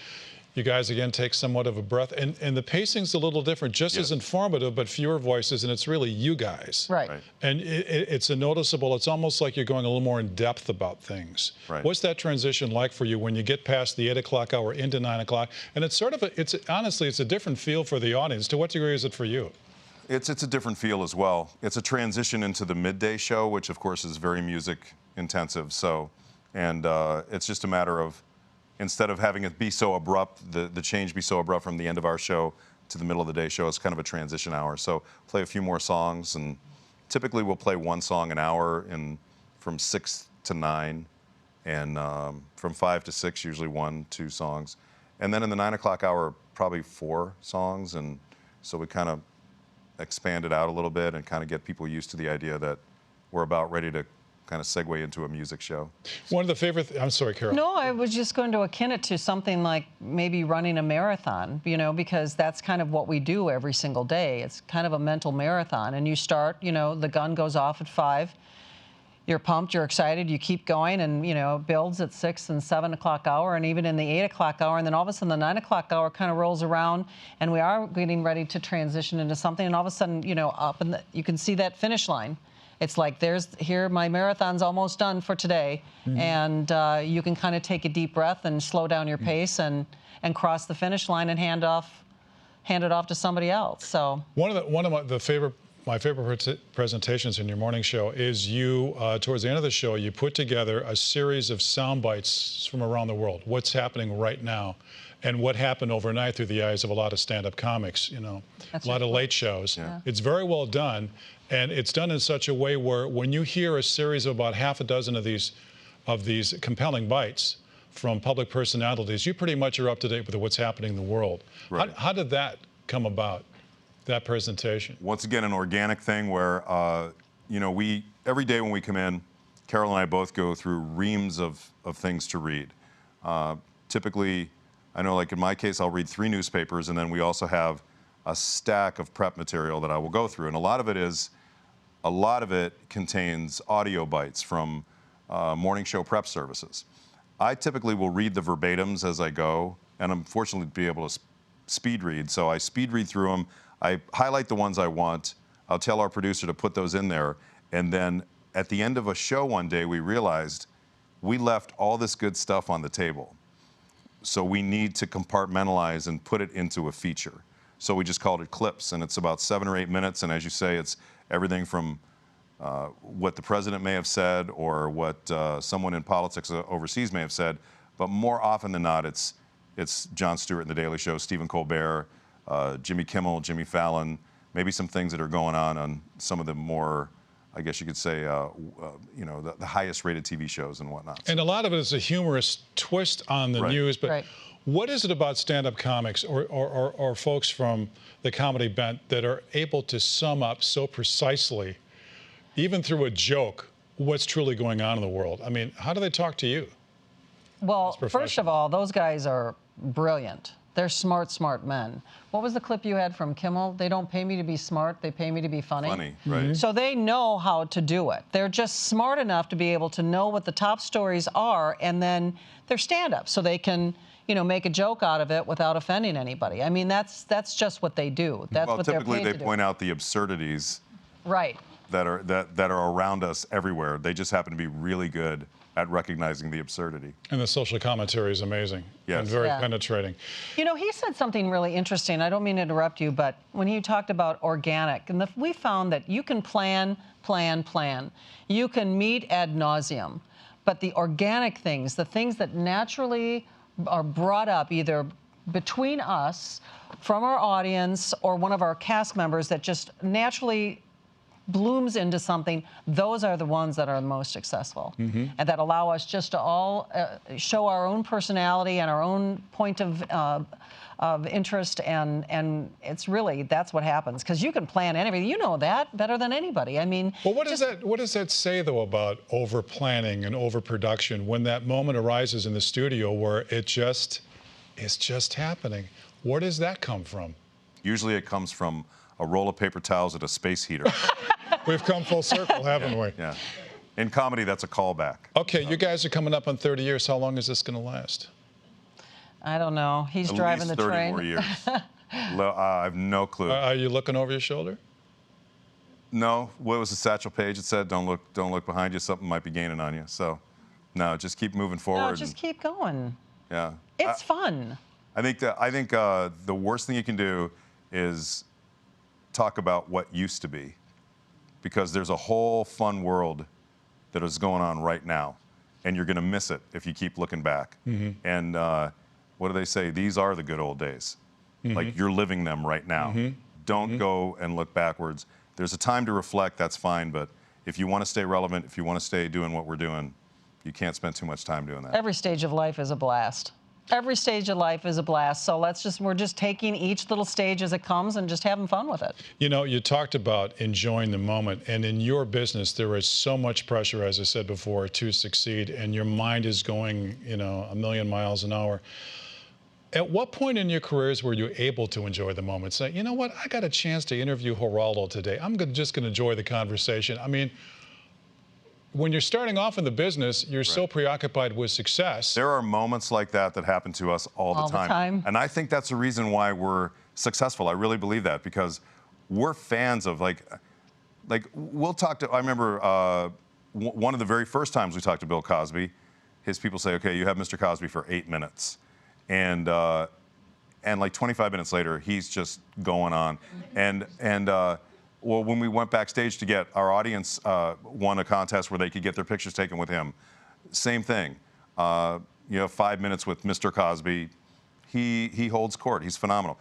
[SPEAKER 2] you guys again take somewhat of a breath, and the pacing's a little different, just as informative, but fewer voices, and it's really you guys.
[SPEAKER 3] Right.
[SPEAKER 2] And it's a noticeable, it's almost like you're going a little more in depth about things.
[SPEAKER 4] Right.
[SPEAKER 2] What's that transition like for you when you get past the 8 o'clock hour into 9 o'clock? And it's sort of honestly, it's a different feel for the audience. To what degree is it for you?
[SPEAKER 4] It's a different feel as well. It's a transition into the midday show, which of course is very music intensive. So, and it's just a matter of, instead of having it be so abrupt, the change be so abrupt from the end of our show to the middle of the day show, it's kind of a transition hour. So play a few more songs, and typically we'll play one song an hour from 6 to 9, and from 5 to 6 usually 1-2 songs. And then in the 9 o'clock hour, probably 4 songs, and so we kind of expand it out a little bit and kind of get people used to the idea that we're about ready to kind of segue into a music show.
[SPEAKER 2] One of the favorite, I'm sorry, Carole.
[SPEAKER 3] No, I was just going to akin it to something like maybe running a marathon, because that's kind of what we do every single day. It's kind of a mental marathon. And you start, the gun goes off at 5. You're pumped, you're excited, you keep going, and, it builds at 6 and 7 o'clock hour, and even in the 8 o'clock hour, and then all of a sudden the 9 o'clock hour kind of rolls around, and we are getting ready to transition into something, and all of a sudden, you can see that finish line. It's like, here, my marathon's almost done for today, and you can kind of take a deep breath and slow down your pace and cross the finish line and hand it off to somebody else. So
[SPEAKER 2] one of my favorite presentations in your morning show is you, towards the end of the show, you put together a series of sound bites from around the world. What's happening right now, and what happened overnight through the eyes of a lot of stand-up comics, a lot of late shows.
[SPEAKER 3] Yeah.
[SPEAKER 2] It's very well done, and it's done in such a way where when you hear a series of about half a dozen of these compelling bites from public personalities, you pretty much are up to date with what's happening in the world.
[SPEAKER 4] Right.
[SPEAKER 2] How did that come about, that presentation?
[SPEAKER 4] Once again, an organic thing where, we every day when we come in, Carole and I both go through reams of things to read. Typically, I know, like in my case, I'll read 3 newspapers, and then we also have a stack of prep material that I will go through. And a lot of it contains audio bites from morning show prep services. I typically will read the verbatims as I go, and I'm fortunate to be able to speed read. So I speed read through them. I highlight the ones I want. I'll tell our producer to put those in there. And then at the end of a show one day, we realized we left all this good stuff on the table. So we need to compartmentalize and put it into a feature. So we just called it Clips, and it's about 7 or 8 minutes. And as you say, it's everything from what the president may have said or what someone in politics overseas may have said. But more often than not, it's Jon Stewart in The Daily Show, Stephen Colbert, Jimmy Kimmel, Jimmy Fallon, maybe some things that are going on some of the more, I guess you could say, the highest rated TV shows and whatnot.
[SPEAKER 2] And a lot of it is a humorous twist on the news, but what is it about stand-up comics or folks from the comedy bent that are able to sum up so precisely even through a joke, what's truly going on in the world. I mean, how do they talk to you?
[SPEAKER 3] Well, first of all, those guys are brilliant. They're smart, smart men. What was the clip you had from Kimmel? They don't pay me to be smart, they pay me to be funny.
[SPEAKER 4] Funny, right.
[SPEAKER 3] So they know how to do it. They're just smart enough to be able to know what the top stories are, and then they're stand-up, so they can, you know, make a joke out of it without offending anybody. I mean, that's just what they do. That's
[SPEAKER 4] Well,
[SPEAKER 3] what they're
[SPEAKER 4] typically
[SPEAKER 3] paid
[SPEAKER 4] they
[SPEAKER 3] to do.
[SPEAKER 4] point out the absurdities
[SPEAKER 3] Right.
[SPEAKER 4] that are around us everywhere. They just happen to be really good at recognizing the absurdity.
[SPEAKER 2] And the social commentary is amazing.
[SPEAKER 4] Yes.
[SPEAKER 2] And very
[SPEAKER 3] Yeah.
[SPEAKER 2] penetrating.
[SPEAKER 3] You know, he said something really interesting. I don't mean to interrupt you, but when he talked about organic, and we found that you can plan. You can meet ad nauseum, but the organic things, the things that naturally are brought up either between us, from our audience, or one of our cast members that just naturally blooms into something, those are the ones that are the most successful and that allow us just to all show our own personality and our own point of interest, and it's really, that's what happens, because you can plan anything. You know that better than anybody. I mean,
[SPEAKER 2] Well, what does that say, though, about over-planning and overproduction when that moment arises in the studio where it's just happening? Where does that come from?
[SPEAKER 4] Usually it comes from a roll of paper towels at a space heater.
[SPEAKER 2] We've come full circle, haven't we?
[SPEAKER 4] Yeah. In comedy, that's a callback.
[SPEAKER 2] Okay, you guys are coming up on 30 years. How long is this going to last?
[SPEAKER 3] I don't know. He's
[SPEAKER 4] At
[SPEAKER 3] driving
[SPEAKER 4] least
[SPEAKER 3] the
[SPEAKER 4] 30
[SPEAKER 3] train.
[SPEAKER 4] more years. I have no clue.
[SPEAKER 2] Are you looking over your shoulder?
[SPEAKER 4] No. What was the Satchel Paige? It said, don't look behind you. Something might be gaining on you. So, no, just keep moving forward.
[SPEAKER 3] No, just keep going.
[SPEAKER 4] Yeah.
[SPEAKER 3] It's fun.
[SPEAKER 4] I think the worst thing you can do is talk about what used to be, because there's a whole fun world that is going on right now, and you're going to miss it if you keep looking back. And what do they say? These are the good old days. Like, you're living them right now. Don't go and look backwards. There's a time to reflect, that's fine, but if you want to stay relevant, if you want to stay doing what we're doing, you can't spend too much time doing that.
[SPEAKER 3] Every stage of life is a blast. Every stage of life is a blast. So we're just taking each little stage as it comes and just having fun with it.
[SPEAKER 2] You know, you talked about enjoying the moment, and in your business, there is so much pressure, as I said before, to succeed, and your mind is going, you know, a million miles an hour. At what point in your careers were you able to enjoy the moment? Say, you know what, I got a chance to interview Geraldo today. I'm just going to enjoy the conversation. I mean, when you're starting off in the business, you're so preoccupied with success.
[SPEAKER 4] There are moments like that happen to us all the time. And I think that's the reason why we're successful. I really believe that, because we're fans of, like we'll talk to, I remember one of the very first times we talked to Bill Cosby, his people say, okay, you have Mr. Cosby for 8 minutes. And like 25 minutes later, he's just going on. Well, when we went backstage to get our audience won a contest where they could get their pictures taken with him, same thing. 5 minutes with Mr. Cosby, he holds court. He's phenomenal.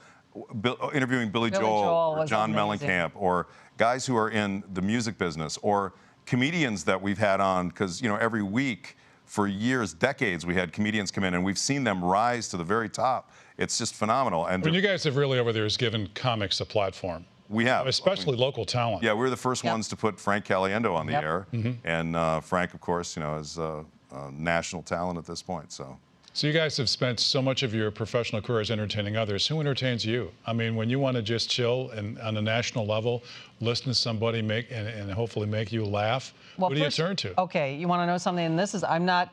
[SPEAKER 4] Interviewing Billy Joel or John Mellencamp, or guys who are in the music business, or comedians that we've had on, because every week for years, decades, we had comedians come in, and we've seen them rise to the very top. It's just phenomenal. And
[SPEAKER 2] you guys have really over there has given comics a platform.
[SPEAKER 4] We have.
[SPEAKER 2] Especially local talent.
[SPEAKER 4] Yeah, we were the first ones to put Frank Caliendo on the air. And Frank, of course, is a national talent at this point. So
[SPEAKER 2] you guys have spent so much of your professional careers entertaining others. Who entertains you? I mean, when you want to just chill and on a national level, listen to somebody and hopefully make you laugh, who do you turn to?
[SPEAKER 3] Okay, you want to know something? And this is, I'm not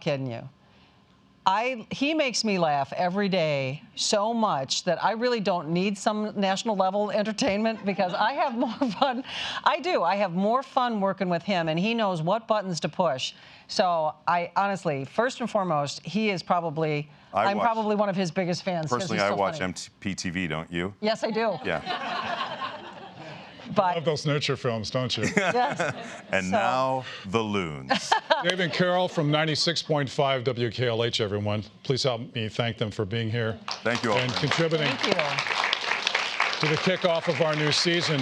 [SPEAKER 3] kidding you. He makes me laugh every day so much that I really don't need some national level entertainment, because I have more fun. I do. I have more fun working with him, and he knows what buttons to push. So I honestly, first and foremost, he is probably, I'm probably one of his biggest fans.
[SPEAKER 4] Personally, I watch MPTV, don't you?
[SPEAKER 3] Yes, I do.
[SPEAKER 4] Yeah.
[SPEAKER 3] But
[SPEAKER 2] you love those nurture films, don't you?
[SPEAKER 3] Yes.
[SPEAKER 4] And now, the Loons.
[SPEAKER 2] Dave and Carole from 96.5 WKLH, everyone. Please help me thank them for being here.
[SPEAKER 4] Thank you all.
[SPEAKER 2] And contributing
[SPEAKER 3] Thank you.
[SPEAKER 2] to the kickoff of our new season.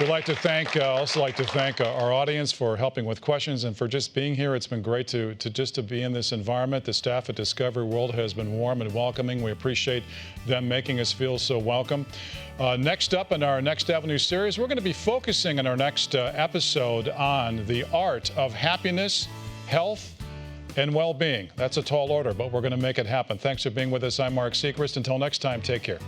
[SPEAKER 2] We'd like to thank, also like to thank our audience for helping with questions and for just being here. It's been great to be in this environment. The staff at Discovery World has been warm and welcoming. We appreciate them making us feel so welcome. Next up in our Next Avenue series, we're going to be focusing in our next episode on the art of happiness, health, and well-being. That's a tall order, but we're going to make it happen. Thanks for being with us. I'm Mark Siegrist. Until next time, take care.